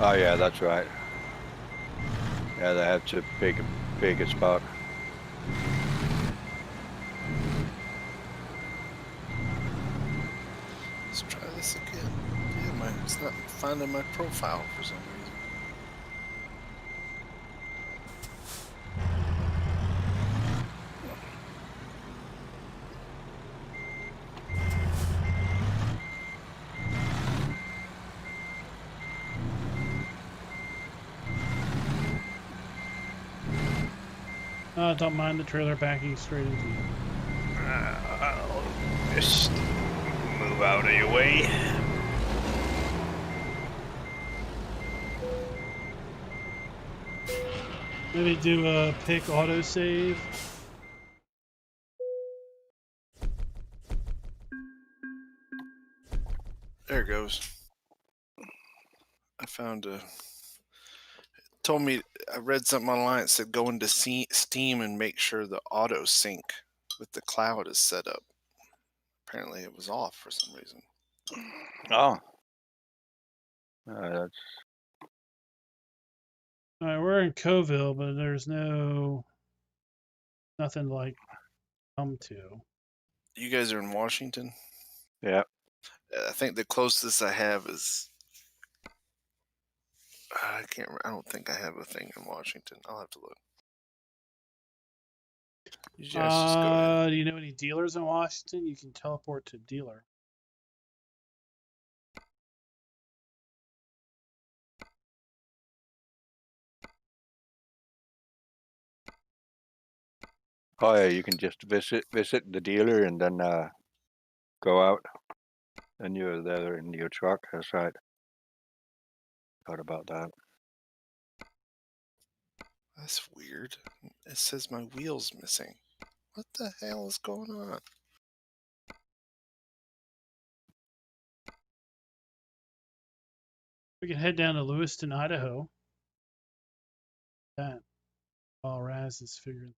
Oh yeah, that's right. Yeah, they have to pick a spot. Let's try this again. Yeah, it's not finding my profile for some reason. Don't mind the trailer backing straight into you. I'll just move out of your way. Maybe do a pick autosave. There it goes. I found a. Told me I read something online. It said go into Steam and make sure the auto sync with the cloud is set up. Apparently, it was off for some reason. Oh. That's All right, we're in Coville, but there's nothing like come to. You guys are in Washington? yeah. I think the closest I have is. I can't. I don't think I have a thing in Washington. I'll have to look. You guys just go ahead. Do you know any dealers in Washington? You can teleport to dealer. Oh yeah, you can just visit the dealer and then go out. And you're there in your truck. That's right. Thought about that. That's weird. It says my wheel's missing. What the hell is going on? We can head down to Lewiston, Idaho. That while Raz is figuring.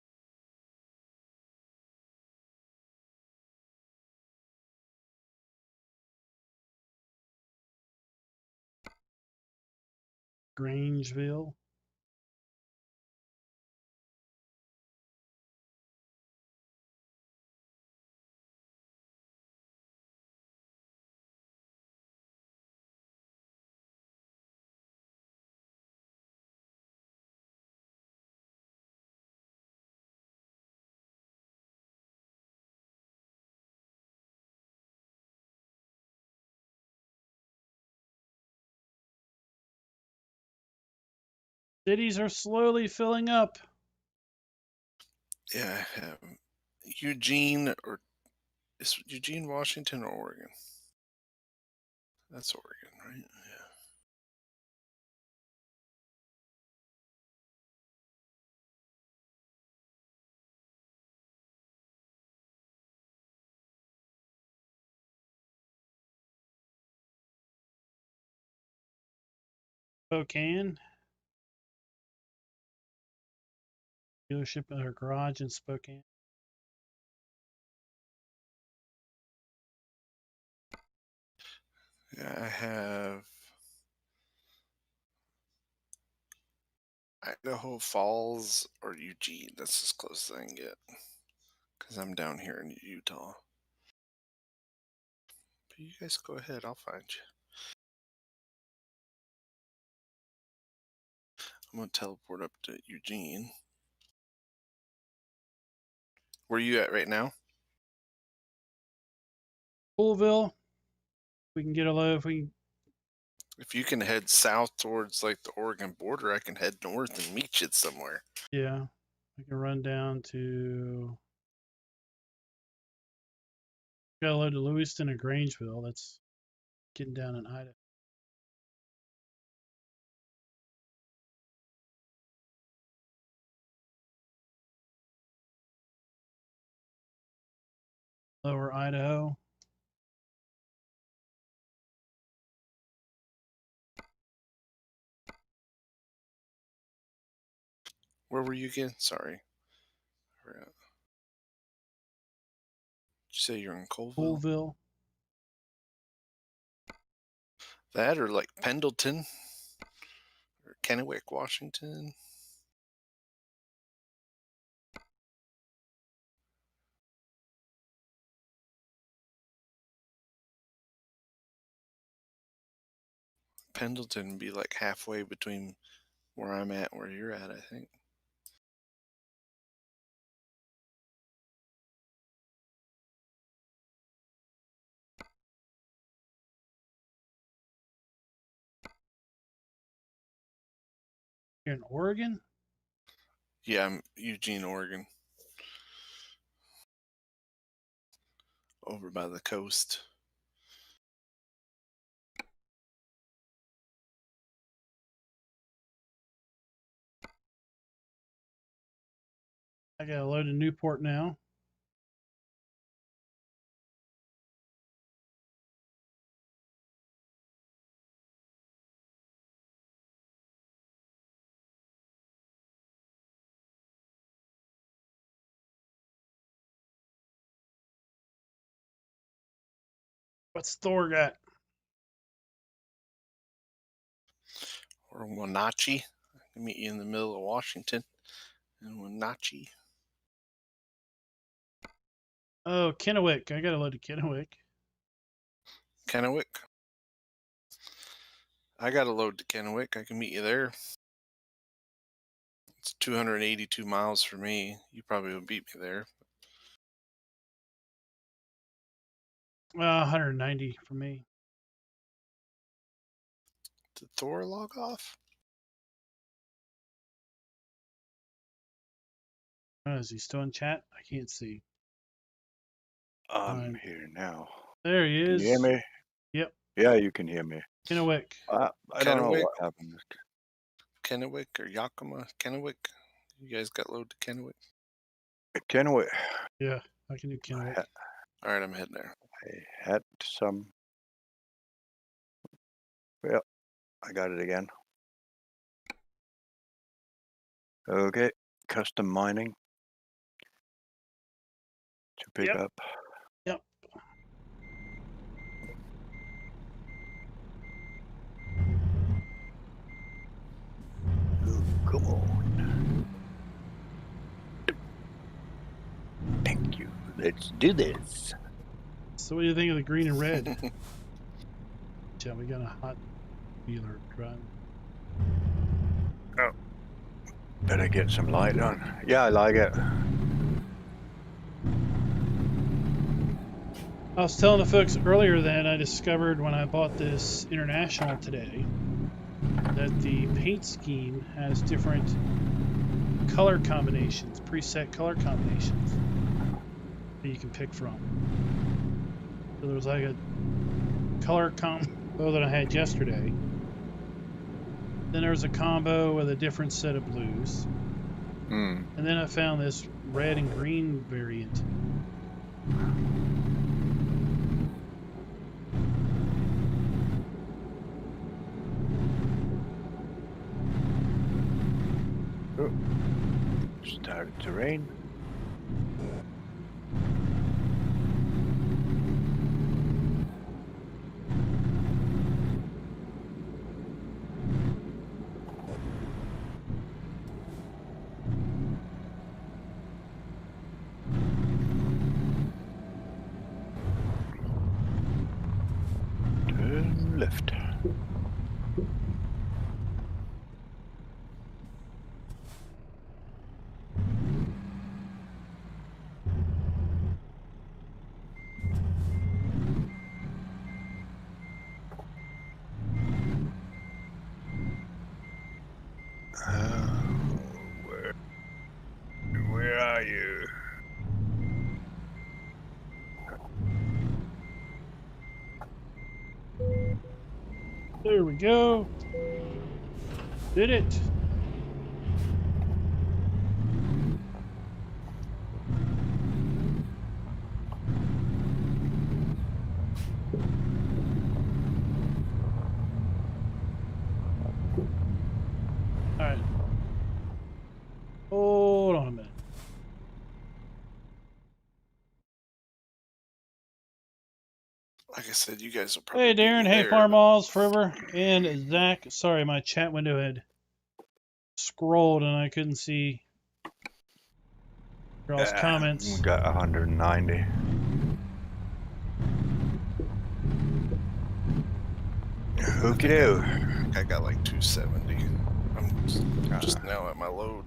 Grangeville. Cities are slowly filling up. Yeah, I have Eugene or is Eugene, Washington, or Oregon? That's Oregon, right? Yeah. Spokane. Dealership or garage in Spokane. Yeah, I have Idaho Falls or Eugene. That's as close as I can get. Because I'm down here in Utah. But you guys go ahead. I'll find you. I'm going to teleport up to Eugene. Where are you at right now? Poolville. We can get a load if we. If you can head south towards like the Oregon border, I can head north and meet you somewhere. Yeah, we can run down to. Got a load to Lewiston and Grangeville. That's getting down in Idaho. Lower Idaho. Where were you again? Sorry. I forgot. Did you say you're in Colville? Poolville. That or like Pendleton or Kennewick, Washington. Pendleton would be like halfway between where I'm at and where you're at, I think. Here in Oregon. Yeah, I'm Eugene, Oregon. Over by the coast. I got a load in Newport now. What's Thor got? Or Wenatchee. I can meet you in the middle of Washington. In Wenatchee. Oh, Kennewick. I got a load of Kennewick. Kennewick. I got a load to Kennewick. I can meet you there. It's 282 miles for me. You probably will beat me there. 190 for me. Did Thor log off? Oh, is he still in chat? I can't see. I'm Fine. here now. There he Can is. you hear me? Yep. Yeah, you can hear me. Kennewick. I don't know Kennewick? what happened. Kennewick or Yakima? Kennewick? You guys got load to Kennewick? Kennewick. Yeah, I can do Kennewick. All right, I'm heading there. I had some. Well, I got it again. Okay, custom mining to pick Yep. up. Yep. Oh, come on. Thank you. Let's do this. So what do you think of the green and red? Yeah, we got a hot dealer driving. Better get some light on. Yeah, I like it. I was telling the folks earlier that I discovered when I bought this International today that the paint scheme has different color combinations, preset color combinations that you can pick from. So there was like a color combo that I had yesterday. Then there was a combo with a different set of blues. Hmm. And then I found this red and green variant. Oh. Started to rain. Turn left. There we go. Did it. All right. Hold on a minute. Like I said, you guys will probably. Hey, be Darren. Hey, there, Farm but- Malls, Forever, and Zach. Sorry, my chat window had scrolled and I couldn't see your all's comments. We got 190. Okie do. I got like 270. I'm just now at my load.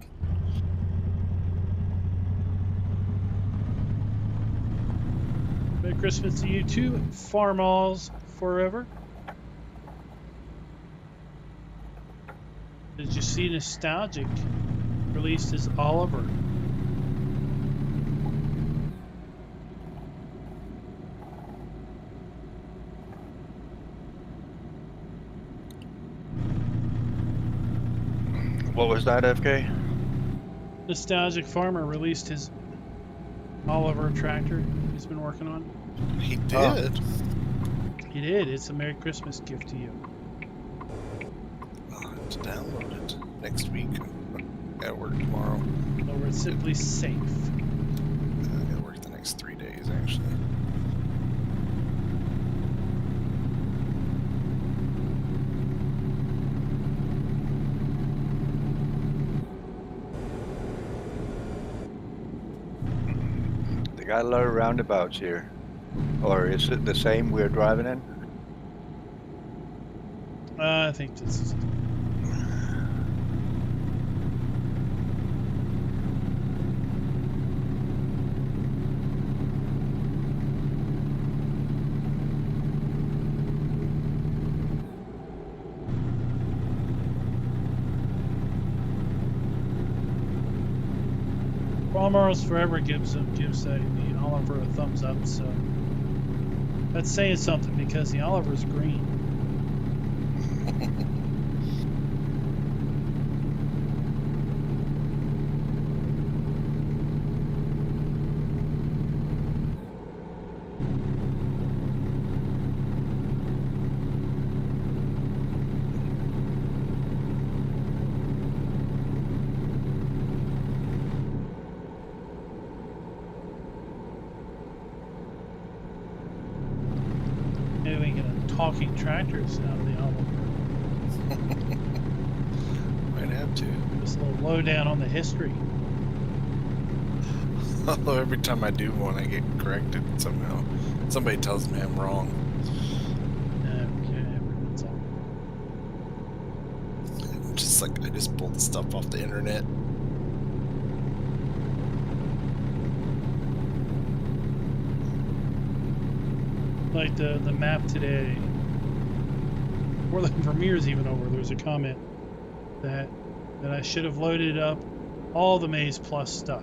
Merry Christmas to you too, Farm Malls Forever. Did you see Nostalgic released as Oliver? What was that, FK? Nostalgic Farmer released his Oliver tractor he's been working on. He did. Oh. He did. It's a Merry Christmas gift to you. I'll have to download it next week. I gotta work tomorrow. Over at Simply Safe. I gotta work the next 3 days, actually. They got a lot of roundabouts here. Or is it the same we're driving in? I think this is. Farmers Forever gives the Oliver a thumbs up, so that's saying something because the Oliver's green. Maybe we can get a talking tractors out of the Oliver. Might have to. Just a little lowdown on the history. Although every time I do one, I get corrected somehow. Somebody tells me I'm wrong. Okay, that's all. Just like I just pulled stuff off the internet. Like the map today, or the premiere's even over. There's a comment that I should have loaded up all the Maze Plus stuff.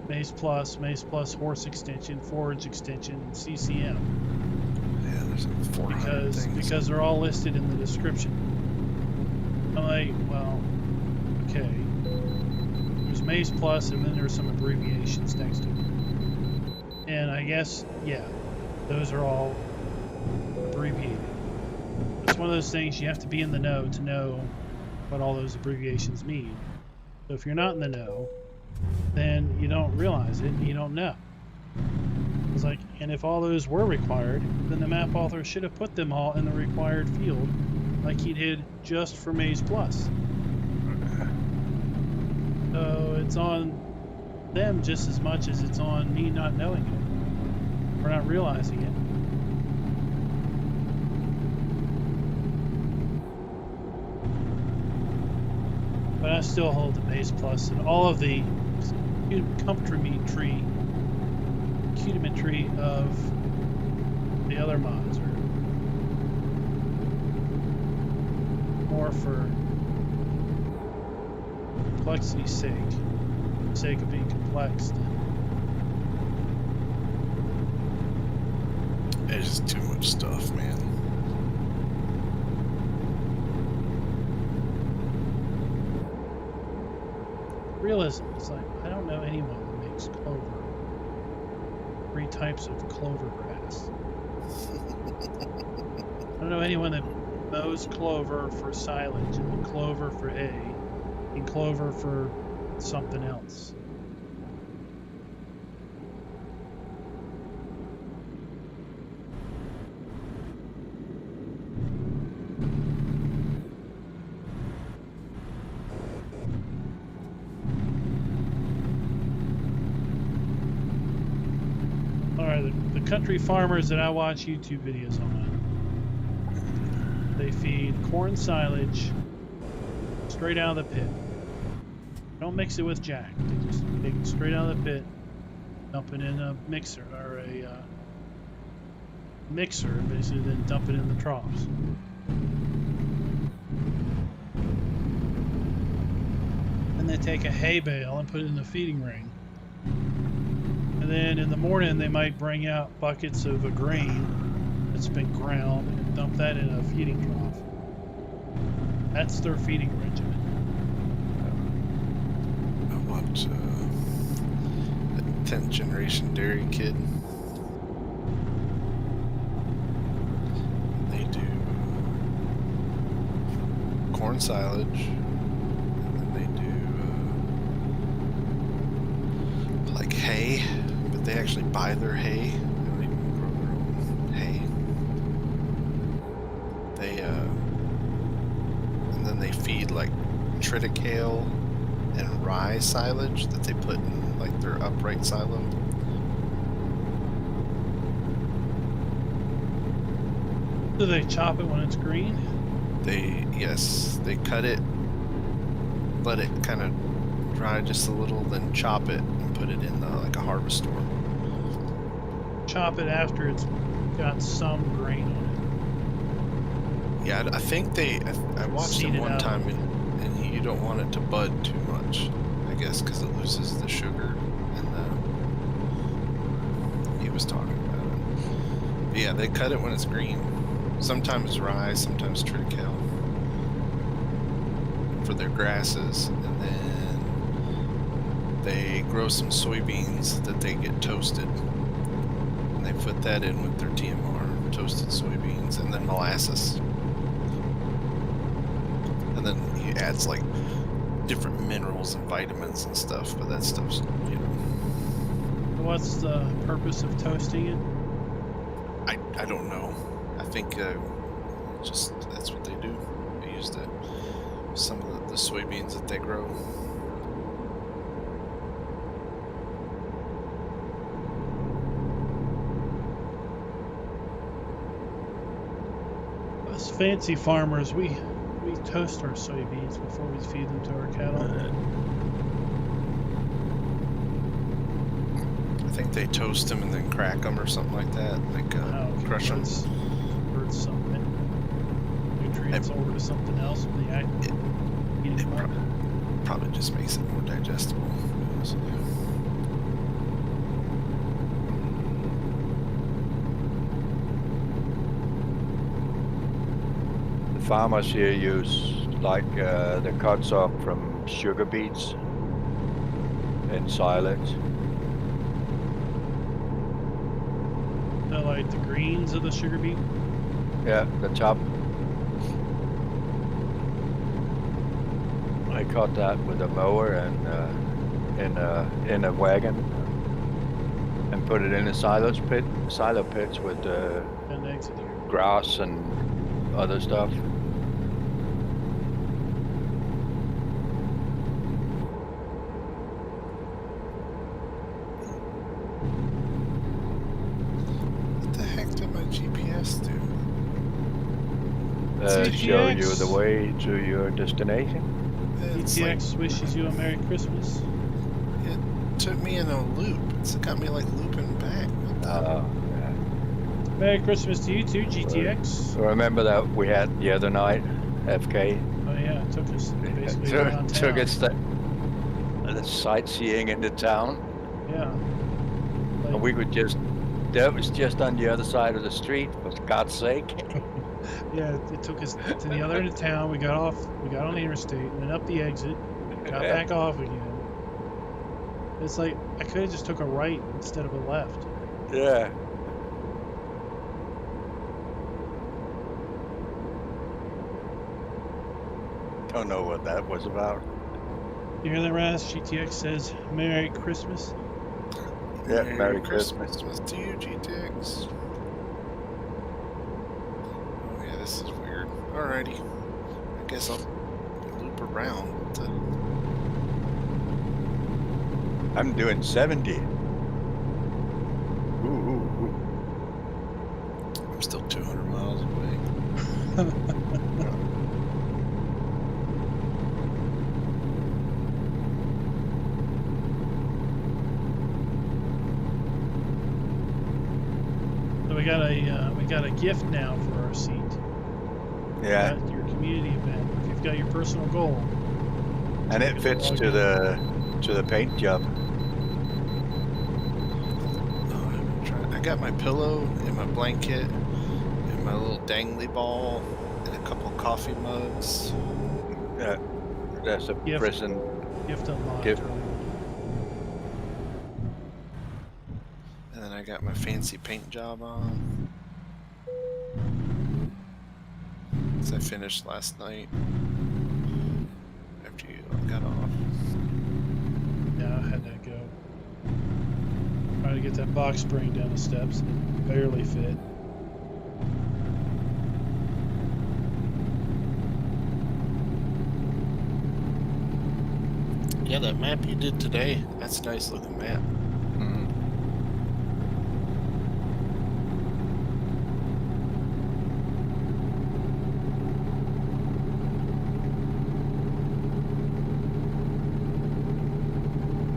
Maze Plus Horse Extension, Forage Extension, and CCM. Yeah, there's like 400 things. Because they're all listed in the description. I'm like, well, okay. There's Maze Plus, and then there's some abbreviations next to it. And I guess, yeah, those are all abbreviated. It's one of those things you have to be in the know to know what all those abbreviations mean. So if you're not in the know, then you don't realize it and you don't know. It's like, and if all those were required, then the map author should have put them all in the required field like he did just for Maze Plus. So it's on them just as much as it's on me not knowing it or not realizing it. But I still hold the Maze Plus and all of the accoutrement of the other mods are more for complexity's sake of being complex. It's just too much stuff, man. realism. It's like, I don't know anyone that makes clover. 3 types of clover grass. I don't know anyone that mows clover for silage, and then clover for hay, and clover for something else. Alright, the country farmers that I watch YouTube videos on, they feed corn silage straight out of the pit. Don't mix it with jack. They just take it straight out of the pit, dump it in a mixer or a mixer, basically, then dump it in the troughs. Then they take a hay bale and put it in the feeding ring. And then in the morning, they might bring out buckets of a grain that's been ground and dump that in a feeding trough. That's their feeding regimen. I watch the 10th generation dairy kid. They do corn silage, and then they do like hay, but they actually buy their hay. They don't even grow their own hay. They and then they feed like triticale and rye silage that they put in like their upright silo. Do they chop it when it's green? They cut it, let it kind of dry just a little, then chop it and put it in like a harvest store. Chop it after it's got some grain on Yeah, I think I watched Seed it it one out. time, and you don't want it to bud too much, I guess, because it loses the sugar. And he was talking about it. But yeah, they cut it when it's green. Sometimes rye, sometimes triticale for their grasses, and then they grow some soybeans that they get toasted, and they put that in with their TMR, toasted soybeans, and then molasses. And then he adds like different minerals and vitamins and stuff, but that stuff's, it. What's the purpose of toasting it? I don't know. I think just that's what they do. They use some of the soybeans that they grow. Us fancy farmers, we toast our soybeans before we feed them to our cattle. I think they toast them and then crack them or something like that. Like crush them. Converts some nutrients over to something else when they eat them up. Probably just makes it more digestible. So, The farmers here use like the cuts off from sugar beets in silage. Like the greens of the sugar beet. Yeah, the top. I cut that with a mower and in a wagon and put it in a silo pits with And exit here. grass and other stuff. what the heck did my GPS do? Show you GTX. the way to your destination. It's like, GTX wishes you a Merry Christmas. it took me in a loop. It's got me like looping back. What the- Yeah. Merry Christmas to you too, GTX. Remember that we had the other night, FK? Oh yeah, it took us basically around Took town. us the sightseeing in the town. Yeah. And Like, we could just, that was just on the other side of the street, for God's sake. yeah, it took us to the other end of town. We got on the interstate, went up the exit, got back off again. It's like I could have just took a right instead of a left. Yeah. Don't know what that was about. You hear that, Raz? GTX says Merry Christmas. Yeah, Merry Christmas. to you, GTX. Oh yeah, this is weird. Alrighty. I guess I'll loop around to... I'm doing 70. Ooh. I'm still 200 miles away. So we got a gift now for our seat. Yeah, At your community event. If you've got your personal goal. and it fits to the paint job. Oh, I'm trying. I got my pillow and my blanket and my little dangly ball and a couple coffee mugs. Yeah, that's a Gift. prison. Gift unlocked. Gift. And then I got my fancy paint job on. So I finished last night after you got off. Yeah, I had to go. Trying to get that box spring down the steps. It barely fit. Yeah, that map you did today, that's a nice looking map. Mhm.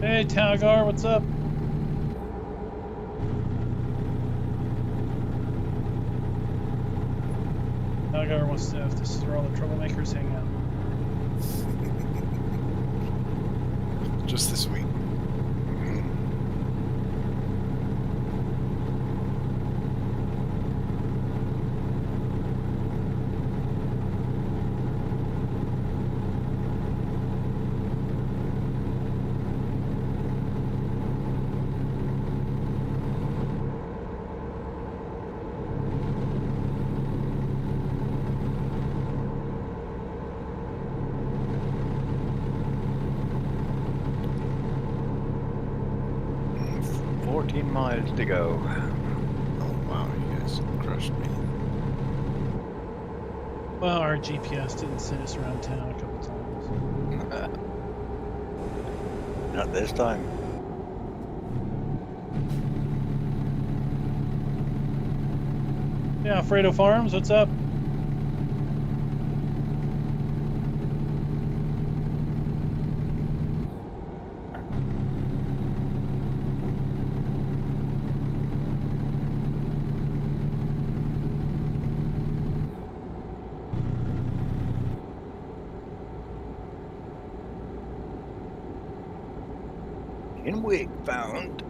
Hey, Talgar, what's up? Talgar wants to know if this is where all the troublemakers hang out. Just this week. Mm, 14 miles to go. Oh wow, you guys crushed me. Well, our GPS didn't send us around town a couple times. Not this time. Yeah, Alfredo Farms, what's up? In wig found.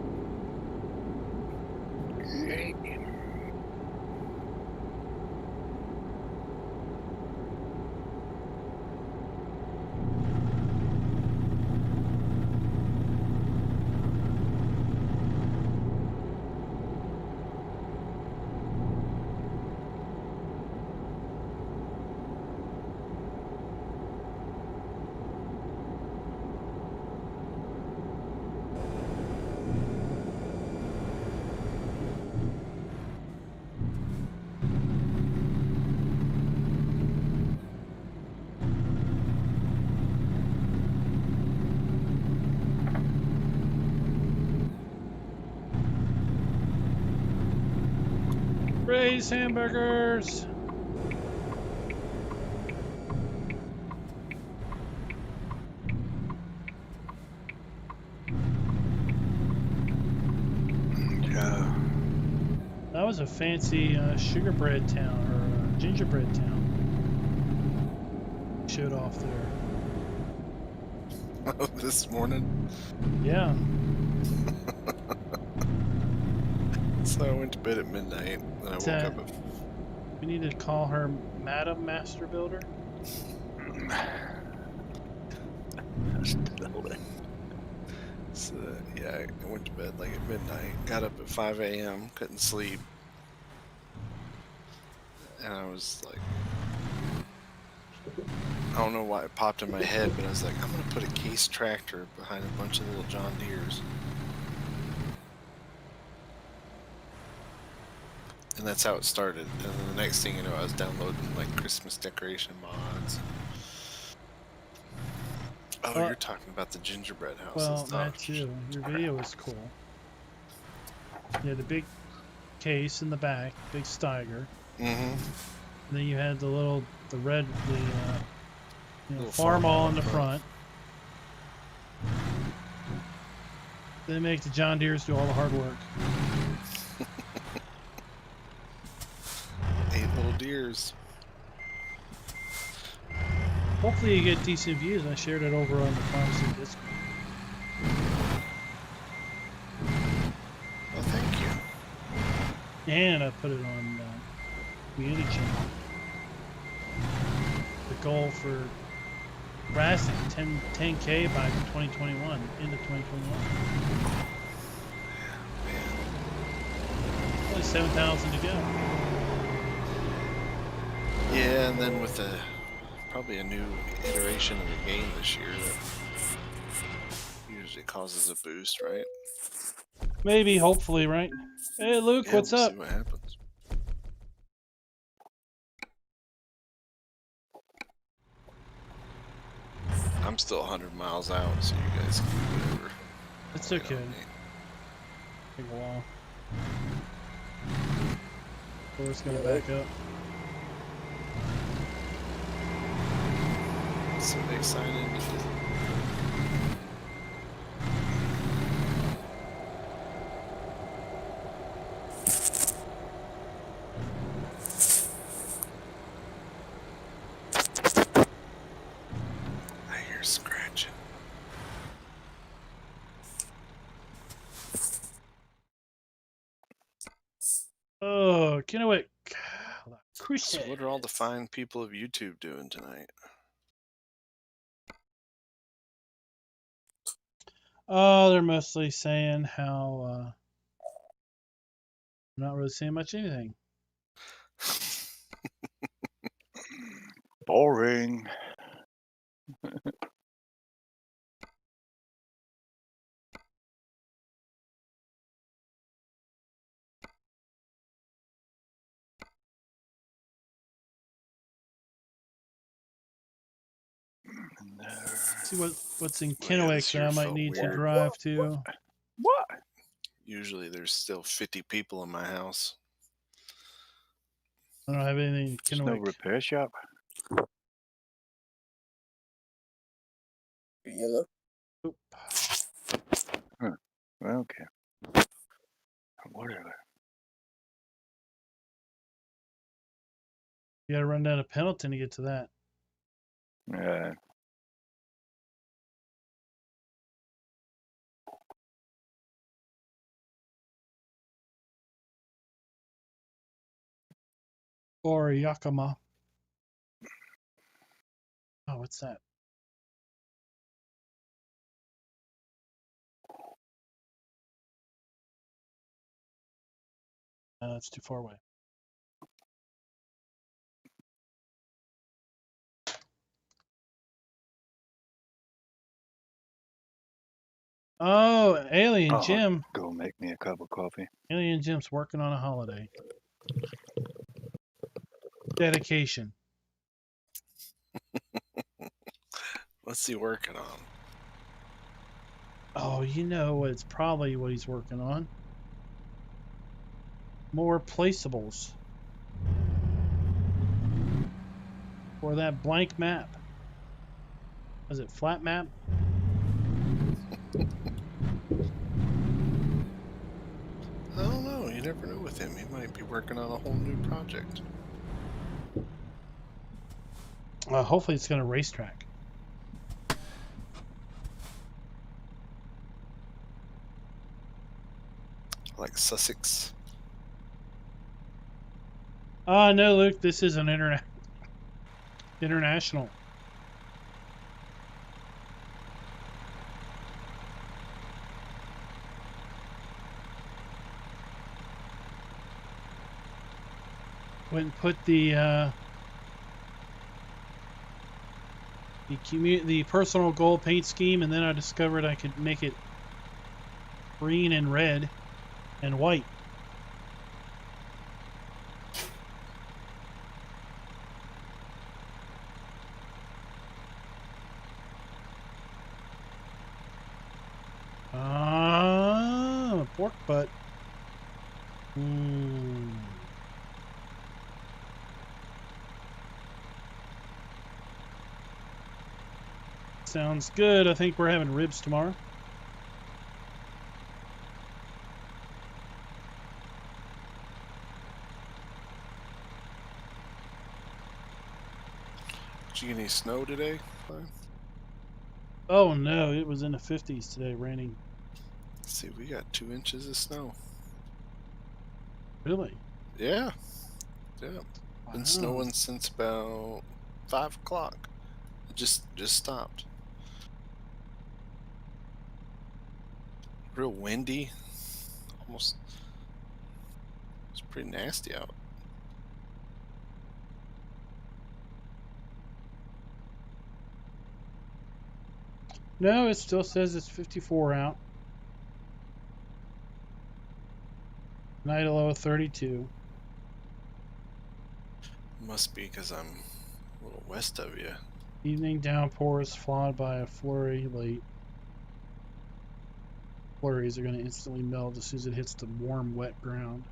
Ray's Hamburgers! Yeah. That was a fancy sugar bread town, or gingerbread town. Showed off there. This morning. Yeah. So I went to bed at midnight, then I woke up at... We need to call her Madam Master Builder. So, yeah, I went to bed like at midnight. Got up at 5 a.m. Couldn't sleep. And I was like, I don't know why it popped in my head, but I was like, I'm going to put a Case tractor behind a bunch of little John Deeres. And that's how it started. And then the next thing you know, I was downloading like Christmas decoration mods. Oh, you're talking about the gingerbread houses. Well, Oh, that too. Your video was cool. You had the big case in the back, big Steiger. Mm-hmm. And then you had the red, Little Farmall in the front. They make the John Deeres do all the hard work. 8 little deers. Hopefully you get decent views. I shared it over on the Pharmacy Discord. Well, thank you. And I put it on community channel. The goal for Brassic, 10K by 2021, into 2021. Only 7,000 to go. Yeah, and then with probably a new iteration of the game this year that usually causes a boost, right? Maybe, hopefully, right? Hey, Luke, Yeah, what's we'll up? See what happens. I'm still 100 miles out, so you guys can do whatever. It's Wait okay. on me. Take a while. Door's gonna back up. Somebody sign in. I hear scratching. Oh, Kennewick. So Christian. what are all the fine people of YouTube doing tonight? Oh, they're mostly saying how I'm not really saying much anything. Boring. See what's in Yeah, Kennewick this that I year might felt need to weird. drive to. What? Usually there's still 50 people in my house. I don't have anything in There's no Kennewick. repair shop. Yellow. Oop. Okay. Whatever. You gotta run down to Pendleton to get to that. Or Yakima. Oh, what's that? That's too far away. Oh, Alien Oh, Jim. Go make me a cup of coffee. Alien Jim's working on a holiday. Dedication. What's he working on? Oh, you know, it's probably what he's working on. More placeables. For that blank map. Was it flat map? I don't know. You never know with him. He might be working on a whole new project. Hopefully it's going to racetrack. Like Sussex. No, Luke, this is an international. went and put the personal goal paint scheme, and then I discovered I could make it green and red and white. Pork butt. Sounds good. I think we're having ribs tomorrow. Did you get any snow today? Fine. Oh no, it was in the 50s today, raining. Let's see, we got 2 inches of snow. Really? Yeah. Yeah. Wow. Been snowing since about 5 o'clock. It just stopped. Real windy. Almost. It's pretty nasty out. No, it still says it's 54 out. Night low of 32. Must be because I'm a little west of you. Evening downpours followed by a flurry late. Flurries are going to instantly melt as soon as it hits the warm, wet ground.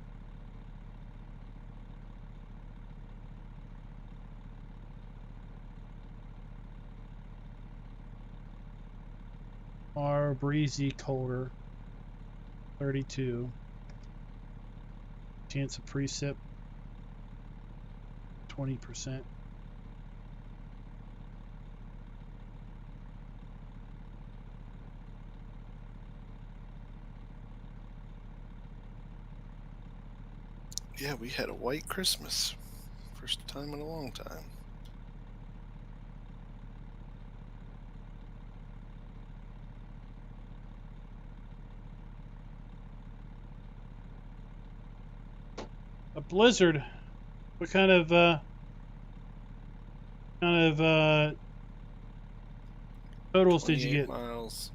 Are breezy, colder. 32. Chance of precip. 20%. Yeah, we had a white Christmas. First time in a long time. A blizzard. What kind of totals did you 28 get? miles.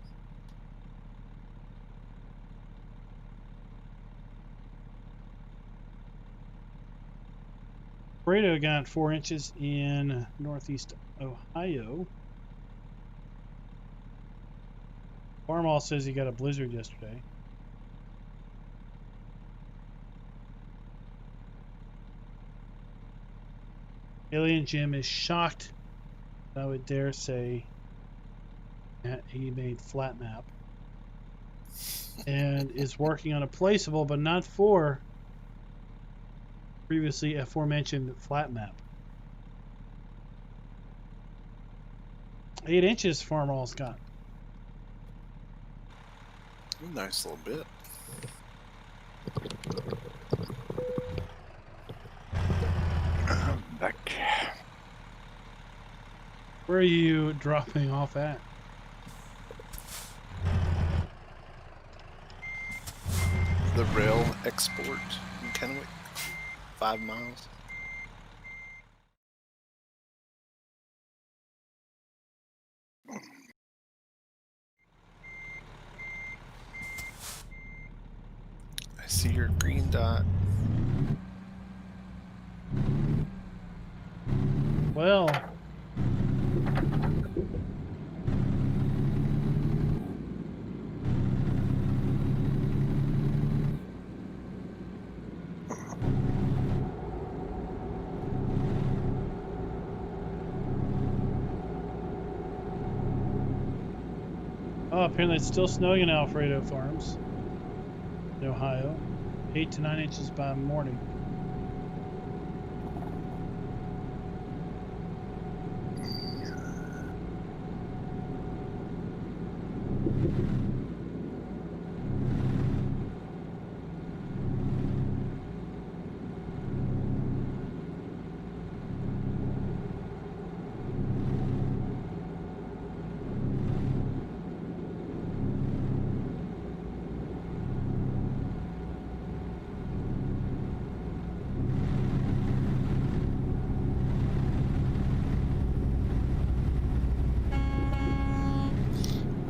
Fredo got 4 inches in northeast Ohio. Farmall says he got a blizzard yesterday. Alien Jim is shocked, I would dare say, that he made flat map and is working on a placeable, but not for previously aforementioned flat map. 8 inches Farmall's got. A nice little bit. I'm back. Where are you dropping off at? The rail export in Kennewick. 5 miles. I see your green dot. Well, apparently it's still snowing in Alfredo Farms in Ohio. 8 to 9 inches by morning.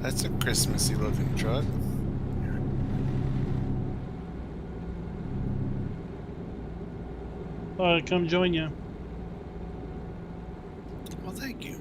That's a Christmassy looking truck. Come join you. Well, thank you.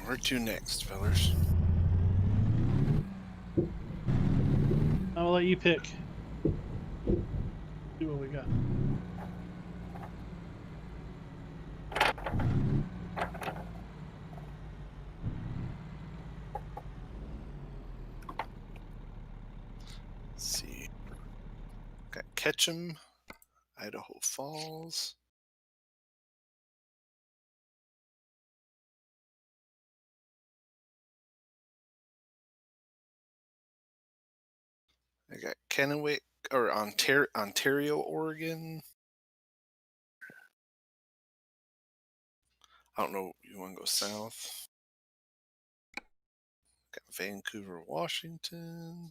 Where to next, fellers? I'll let you pick. See what we got. Let's see. Got Ketchum, Idaho Falls. I got Kennewick or Ontario, Oregon. I don't know. You want to go south? Got Vancouver, Washington.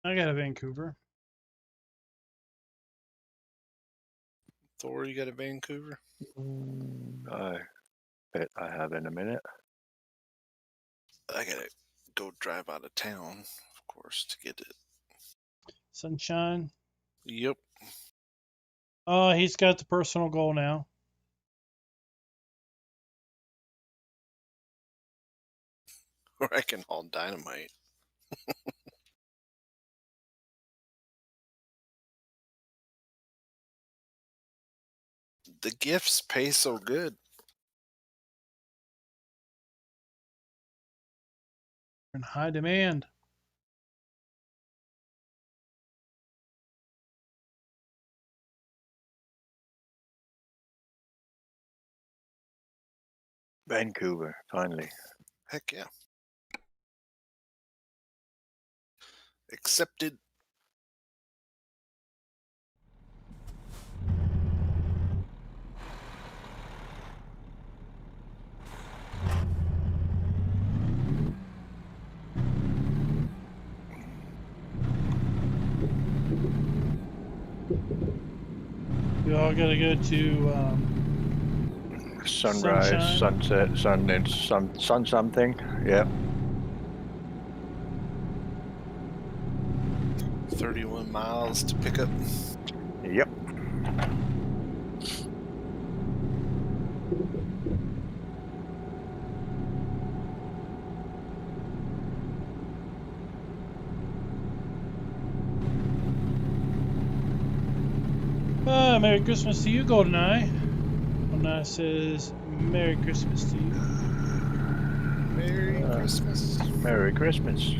I got a Vancouver. Thor, you got a Vancouver? I bet I have in a minute. I gotta go drive out of town, of course, to get it. Sunshine. Yep. Oh, he's got the personal goal now. Or I can haul dynamite. The gifts pay so good. In high demand. Vancouver, finally. Heck yeah. Accepted. We all gotta go to Sunrise, Sunshine. sunset, sun something. Yeah. 31 miles to pick up. Yep. Merry Christmas to you, GoldenEye. GoldenEye says Merry Christmas to you. Merry Christmas. Merry Christmas.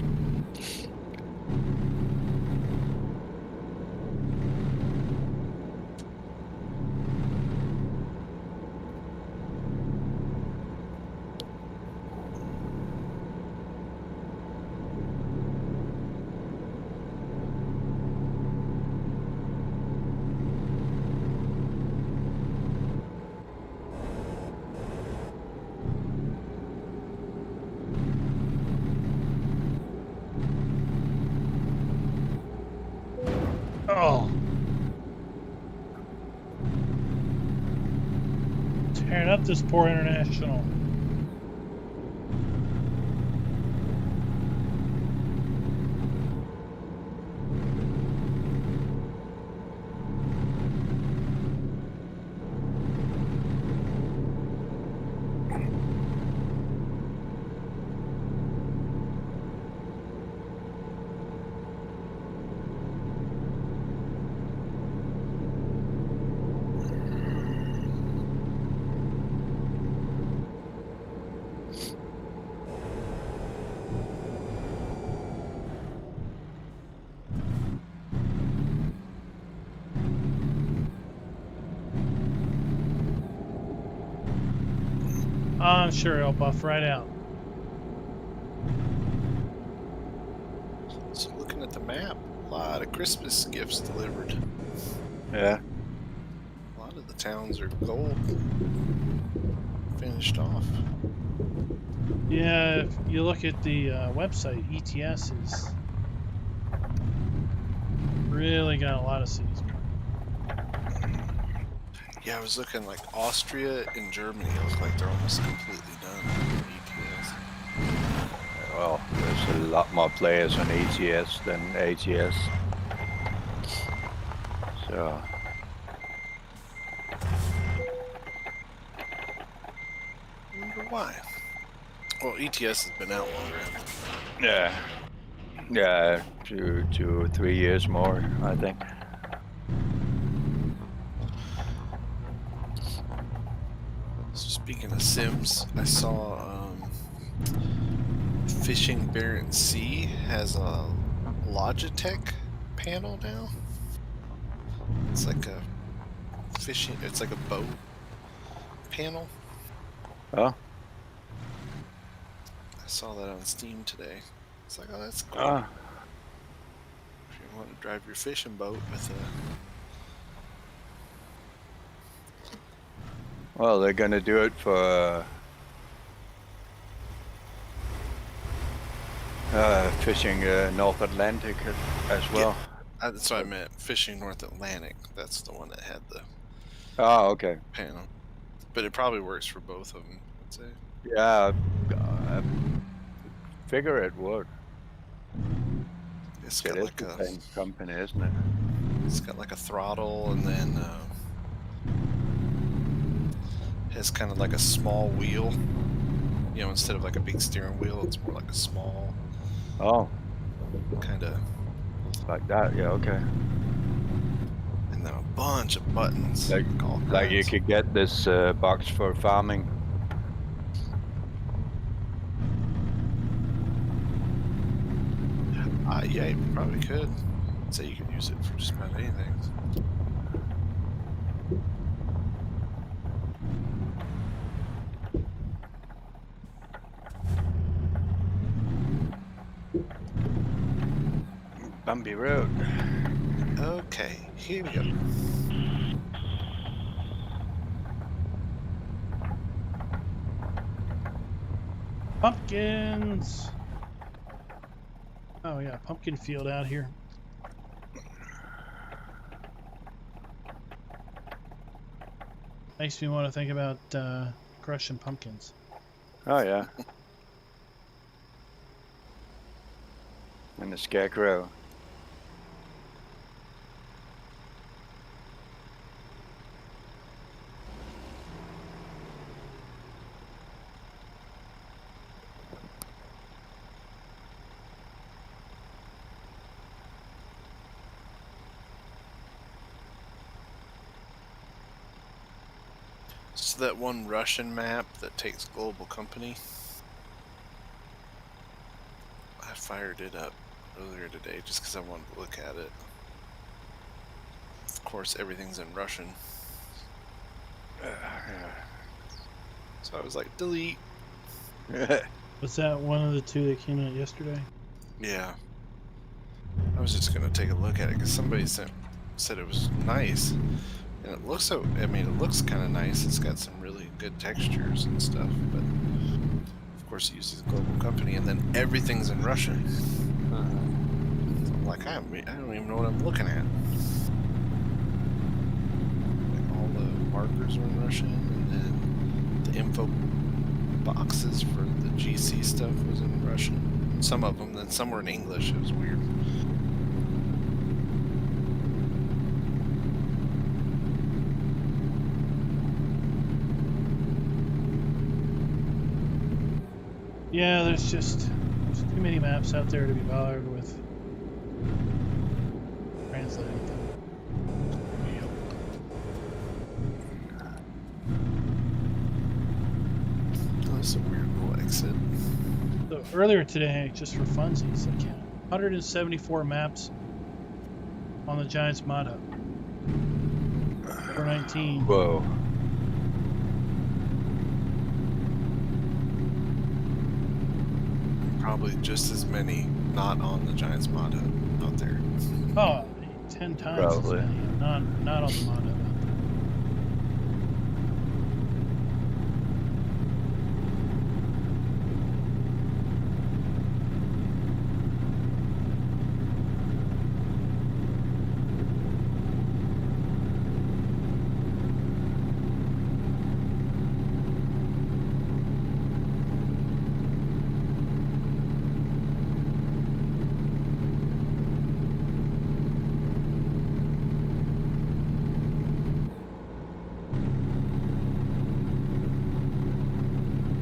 Oh. Tearing up this poor international. I'm sure it'll buff right out. So looking at the map, a lot of Christmas gifts delivered. Yeah. A lot of the towns are gold finished off. Yeah, if you look at the website, ETS is really got a lot of cities. Yeah, I was looking like Austria and Germany. It looks like they're almost completely done with ETS. Well, there's a lot more players on ETS than ATS. So, I wonder why. Well, ETS has been out longer. Hasn't it? yeah. Yeah, 2 3 years more, I think. So speaking of Sims, I saw Fishing Barents Sea has a Logitech panel now. It's like a fishing. It's like a boat panel. Oh. I saw that on Steam today. It's like, oh, that's cool. Ah. If you want to drive your fishing boat with Well, they're gonna do it for fishing North Atlantic as well. that's what I meant. Fishing North Atlantic. That's the one that had the Oh, okay. panel. But it probably works for both of them, I'd say. Yeah, I figure it would. It's It got is like the a same company, isn't it? It's got like a throttle, and then has kind of like a small wheel. You know, instead of like a big steering wheel, it's more like a small Oh, kind of, like that. Yeah, okay. and then a bunch of buttons. Like you kinds. could get this box for farming. Yeah, you probably could. I'd say you could use it for just about anything. Bumpy road. Okay, here we go. Pumpkins. Oh yeah, pumpkin field out here. Makes me want to think about crushing pumpkins. Oh yeah. And the scarecrow. So that one Russian map that takes global company, I fired it up earlier today just because I wanted to look at it. Of course, everything's in Russian. So I was like, delete. Was that one of the two that came out yesterday? Yeah. I was just going to take a look at it because somebody said it was nice. And it looks so, I mean, it looks kind of nice. It's got some really good textures and stuff, but of course it uses global company, and then everything's in Russian. So I'm like, I don't even know what I'm looking at. Like all the markers are in Russian, and then the info boxes for the GC stuff was in Russian. Some of them, then some were in English. It was weird. Yeah, there's too many maps out there to be bothered with translating them. Oh, that's a weird little exit. So earlier today, just for funsies, I counted 174 maps on the Giants mod hub. 419. Whoa. probably just as many not on the Giants mod hub out there. Oh, 10 times Probably. as many. Not on the mod hub out there.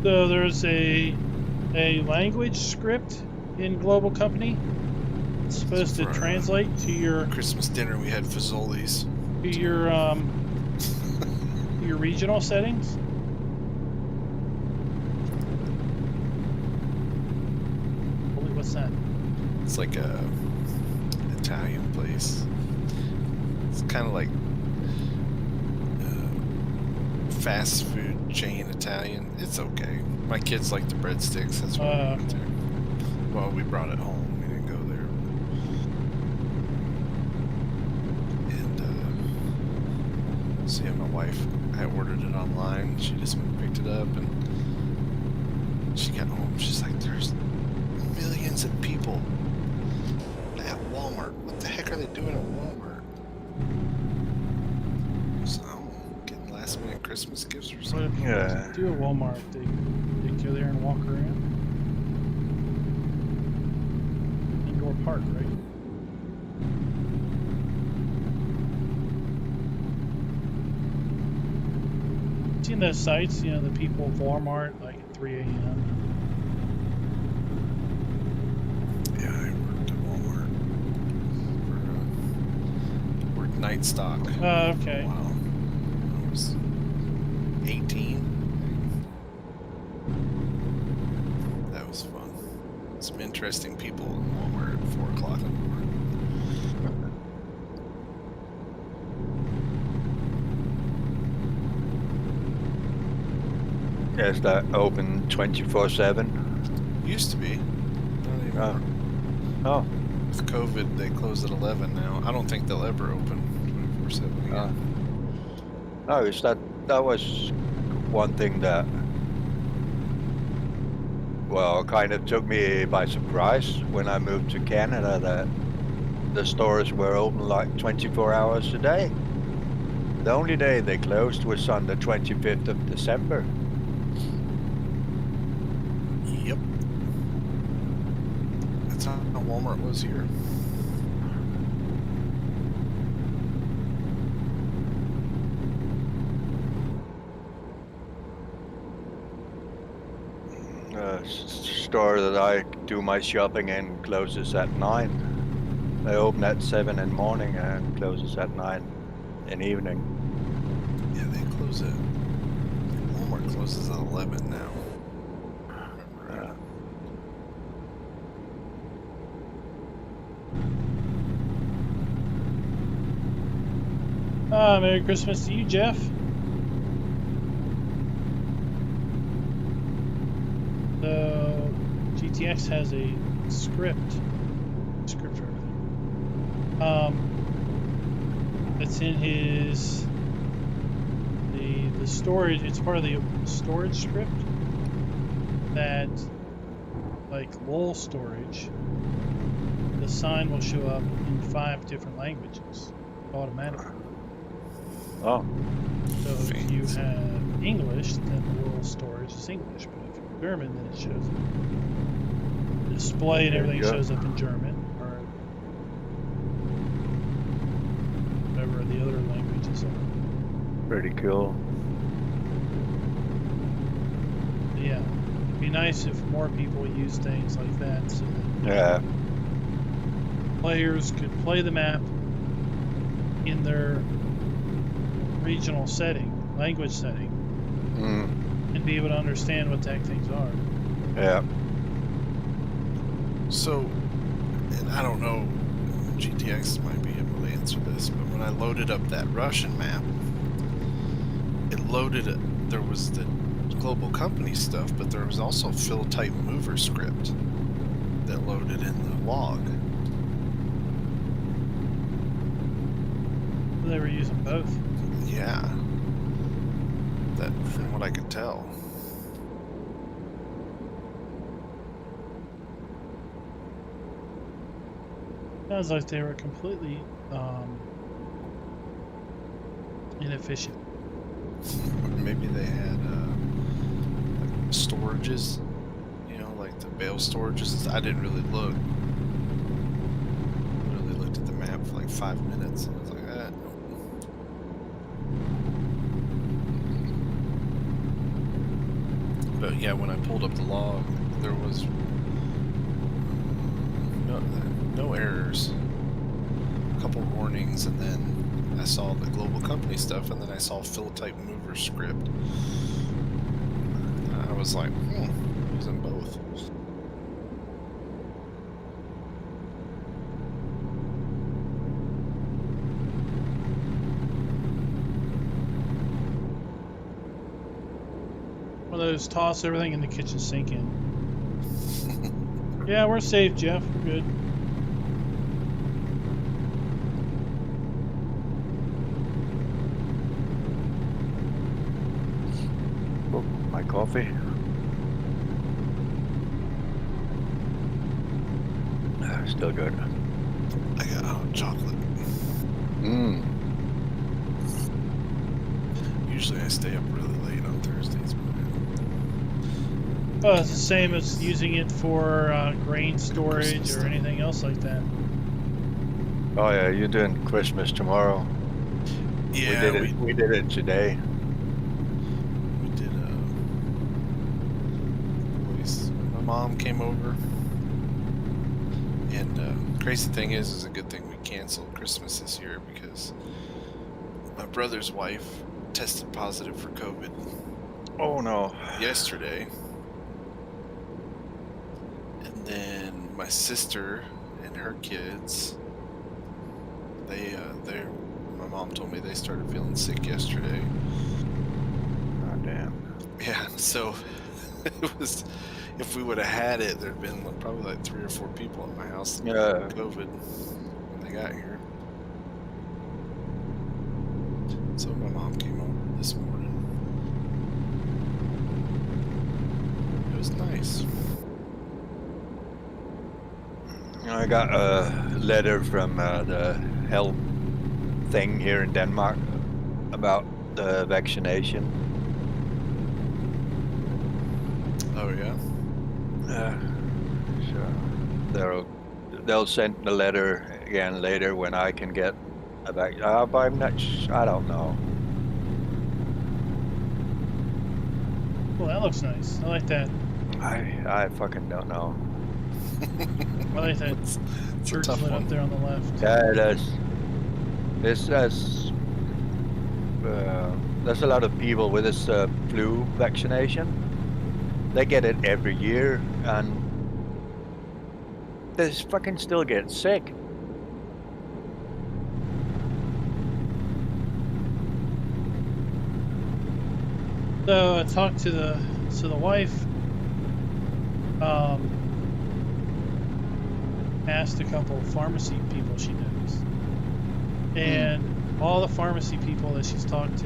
So there's a language script in Global Company. It's supposed to For, translate to your Christmas dinner we had Fazoli's. your regional settings. Holy, what's that? It's like a Italian place. It's kind of like fast food chain Italian. It's okay. My kids like the breadsticks. That's why we went there. Well, we brought it home. We didn't go there. And my wife, I ordered it online. She just went and picked it up, and she got home. She's like, "There's millions of people at Walmart. What the heck are they doing at Walmart?" So I'm getting last minute Christmas gifts or What something. if you Yeah. do a Walmart? They go there and walk around. Indoor park, right? Seen those sites, you know, the people of Walmart like at 3 a.m. Yeah, I worked at Walmart. Worked night stock. Oh, okay. Wow. I was 18. That was fun. Some interesting people in Walmart at 4 o'clock in the morning. Is that open 24/7? Used to be. Not anymore. Oh. With COVID, they close at 11 now. I don't think they'll ever open 24/7 again. No, that was one thing that, well, kind of took me by surprise when I moved to Canada, that the stores were open like 24 hours a day. The only day they closed was on the 25th of December. Yep. That's how Walmart was here. Store that I do my shopping in closes at 9. They open at 7 in the morning and closes at 9 in the evening. Yeah, they close at. Walmart closes at 11 now. Merry Christmas to you, Jeff. So GTX has a script for everything. It's in his the storage. It's part of the storage script that, like LOL storage, the sign will show up in 5 different languages automatically. Oh, So if you have English, then the world storage is English. But if you're German, then it shows up. The display and There you everything go. shows up in German, or whatever the other languages are. pretty cool. Yeah, it'd be nice if more people use things like that, so that Yeah. players could play the map in their regional setting, language setting, Mm, and be able to understand what the heck things are. yeah. So, and I don't know, GTX might be able to answer this, but when I loaded up that Russian map, it loaded it. There was the global company stuff, but there was also fill type mover script. that loaded in the log. They were using both. Yeah. That, from what I could tell. Sounds like they were completely inefficient. Or maybe they had like storages, like the bale storages. I didn't really look. I really looked at the map for like 5 minutes. And I was like, nope. But yeah, when I pulled up the log, there was no errors. A couple warnings, and then I saw the global company stuff, and then I saw fill type mover script. I was like, using both. One of those toss everything in the kitchen sink in. Yeah, we're safe, Jeff. We're good. Oh, my coffee. Still good. I got hot chocolate. Mmm. Usually I stay up really late on Thursdays, but Oh, it's the same as using it for grain storage Christmas or stuff. anything else like that. Oh yeah, you're doing Christmas tomorrow. yeah, We did it today. we did. Boys, my mom came over, and crazy thing is a good thing we canceled Christmas this year because my brother's wife tested positive for COVID Oh no. yesterday. And then my sister and her kids, my mom told me they started feeling sick yesterday. Oh damn. Yeah, so it was, if we would have had it, there'd been probably like 3 or 4 people in my house with Yeah. COVID when they got here. So my mom came over this morning. It was nice. I got a letter from the health thing here in Denmark about the vaccination. Oh yeah. So they'll send the letter again later when I can get a vaccine. But I'm not. I don't know. Well, that looks nice. I like that. I fucking don't know. I like that It's a church tough lit one. up there on the left. Yeah, there's a lot of people with this flu vaccination. They get it every year, and they fucking still get sick. So I talked to the wife. Asked a couple of pharmacy people she knows, and all the pharmacy people that she's talked to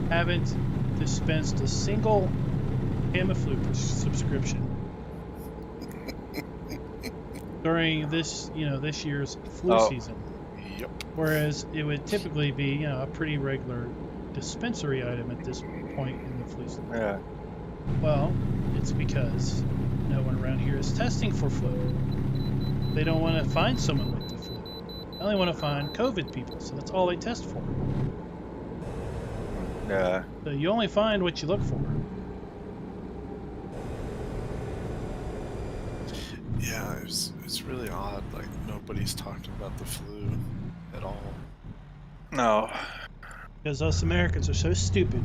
haven't dispensed a single Tamiflu subscription during this year's flu Oh. season. Yep. Whereas it would typically be a pretty regular dispensary item at this point in the flu season. Yeah. Well, it's because no one around here is testing for flu. They don't want to find someone with the flu. They only want to find COVID people, so that's all they test for. Yeah. So you only find what you look for. Yeah, it's really odd. Like nobody's talked about the flu at all. No. Because us Americans are so stupid,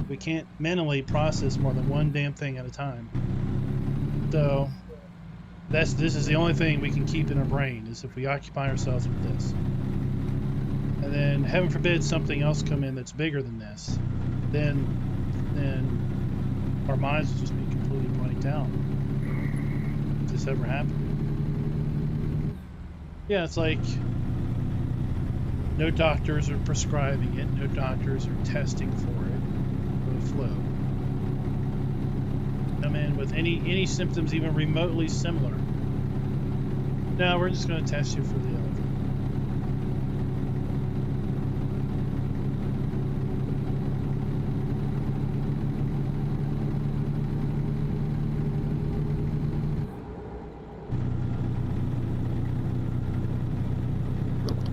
we can't mentally process more than one damn thing at a time. So this is the only thing we can keep in our brain, is if we occupy ourselves with this. And then heaven forbid something else come in that's bigger than this, then our minds will just be completely blanked out. this ever happened. Yeah, it's like no doctors are prescribing it, no doctors are testing for it, for the flu. Come in with any symptoms even remotely similar. No, we're just going to test you for the elephant.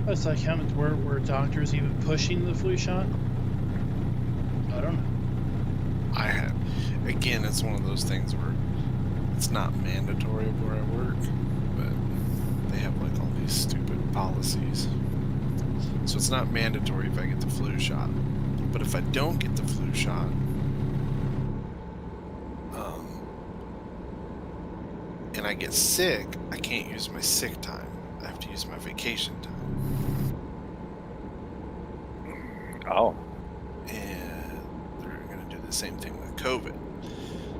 It's like how much were doctors even pushing the flu shot? I don't know. I have. Again, it's one of those things where it's not mandatory where I work, but they have like all these stupid policies. So it's not mandatory if I get the flu shot. But if I don't get the flu shot, and I get sick, I can't use my sick time. I have to use my vacation time. Oh. And they're going to do the same thing with COVID.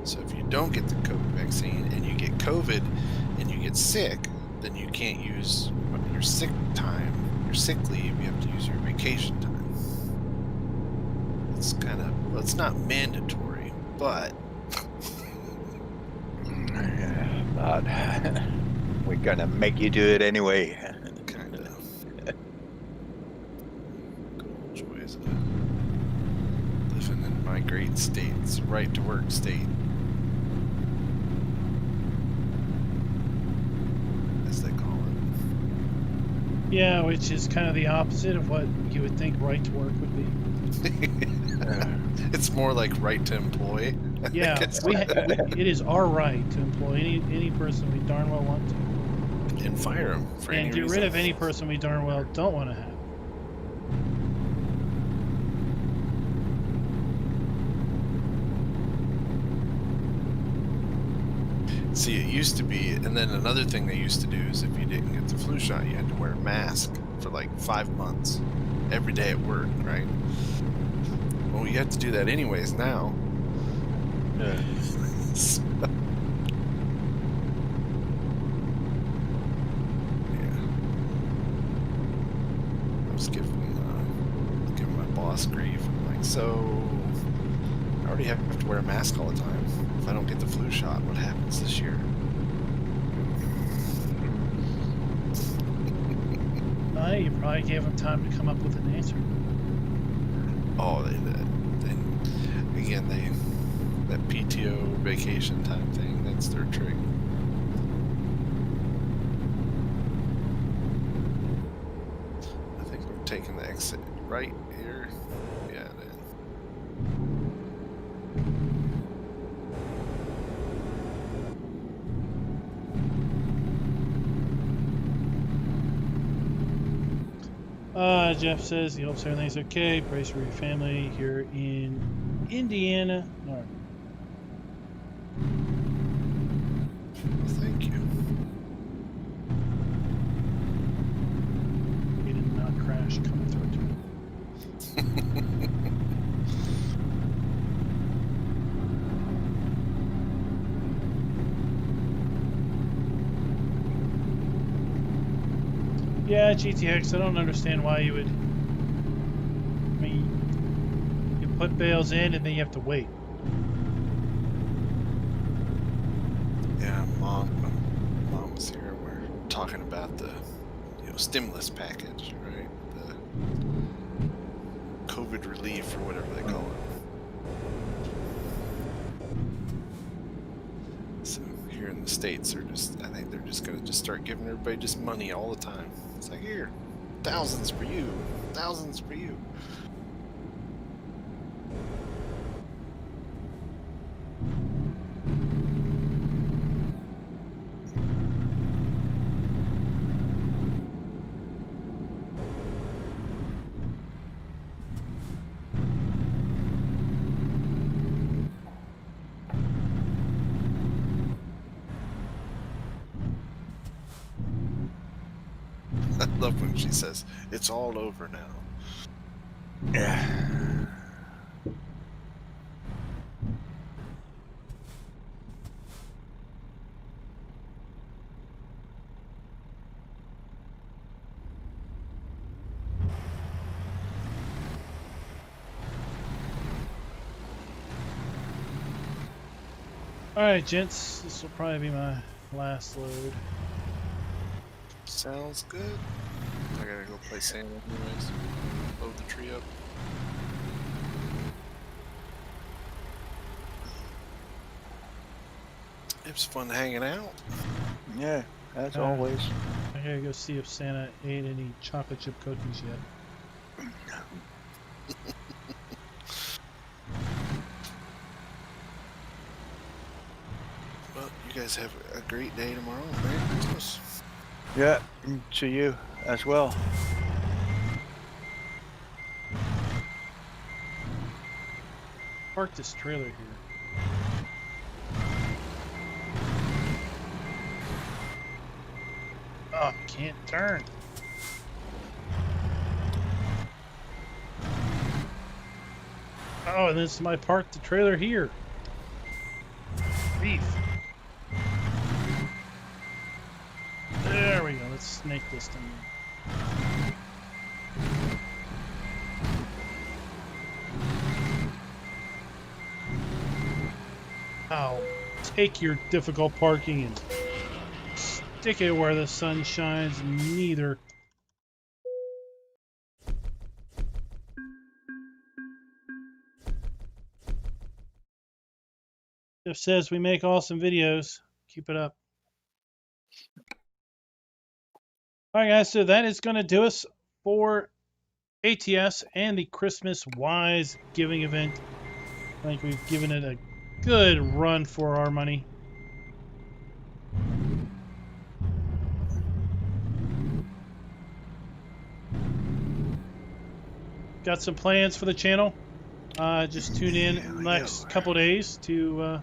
So if you don't get the COVID vaccine and you get COVID and you get sick, then you can't use your sick time, your sick leave. You have to use your vacation time. It's kind of, well, it's not mandatory, but But we're gonna make you do it anyway. kind of. Good old joys of living in my great state. It's a right to work state. As they call it. Yeah, which is kind of the opposite of what you would think right to work would be. It's more like right to employ. Yeah, it is our right to employ any person we darn well want to, And fire them for and any get reason. rid of any person we darn well don't want to have. See, it used to be, and then another thing they used to do is if you didn't get the flu shot, you had to wear a mask for like 5 months, every day at work, right? Well, you have to do that anyways now. So- yeah. I was giving my boss grief. I'm like, so I already have to wear a mask all the time. If I don't get the flu shot, what happens this year? You probably gave them time to come up with an answer. Oh, that PTO vacation time thing, that's their trick. I think we're taking the exit right here. Yeah, then. Jeff says he hopes everything's okay. Prays for your family here in Indiana. All right. Well, thank you. He did not crash coming through it. Yeah, GTX, I don't understand why you would. I mean, you put bales in and then you have to wait. Yeah, mom was here. We're talking about the, stimulus package, right? The COVID relief or whatever they call it. So here in the States, I think they're just gonna start giving everybody just money all the time. It's like, here, thousands for you, thousands for you. I love when she says, "It's all over now." Yeah. Alright, gents. This will probably be my last load. Sounds good. I gotta go play Santa anyways. Load the tree up. It was fun hanging out. Yeah, as Uh, always. I gotta go see if Santa ate any chocolate chip cookies yet. Well, you guys have a great day tomorrow. Merry Christmas. Yeah, to you as well. Park this trailer here. Oh, can't turn. Oh, and this is my park the trailer here. Beef. There we go. Let's snake this thing. Oh, take your difficult parking and stick it where the sun shines. Neither. Jeff says we make awesome videos. Keep it up. All right, guys. So that is going to do us for ATS and the Christmas Wise giving event. I think we've given it a good run for our money. Got some plans for the channel. Just tune in next couple days to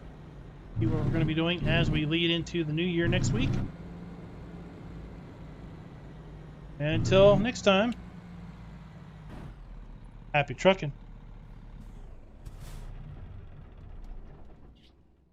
see what we're going to be doing as we lead into the new year next week. And until next time, happy trucking.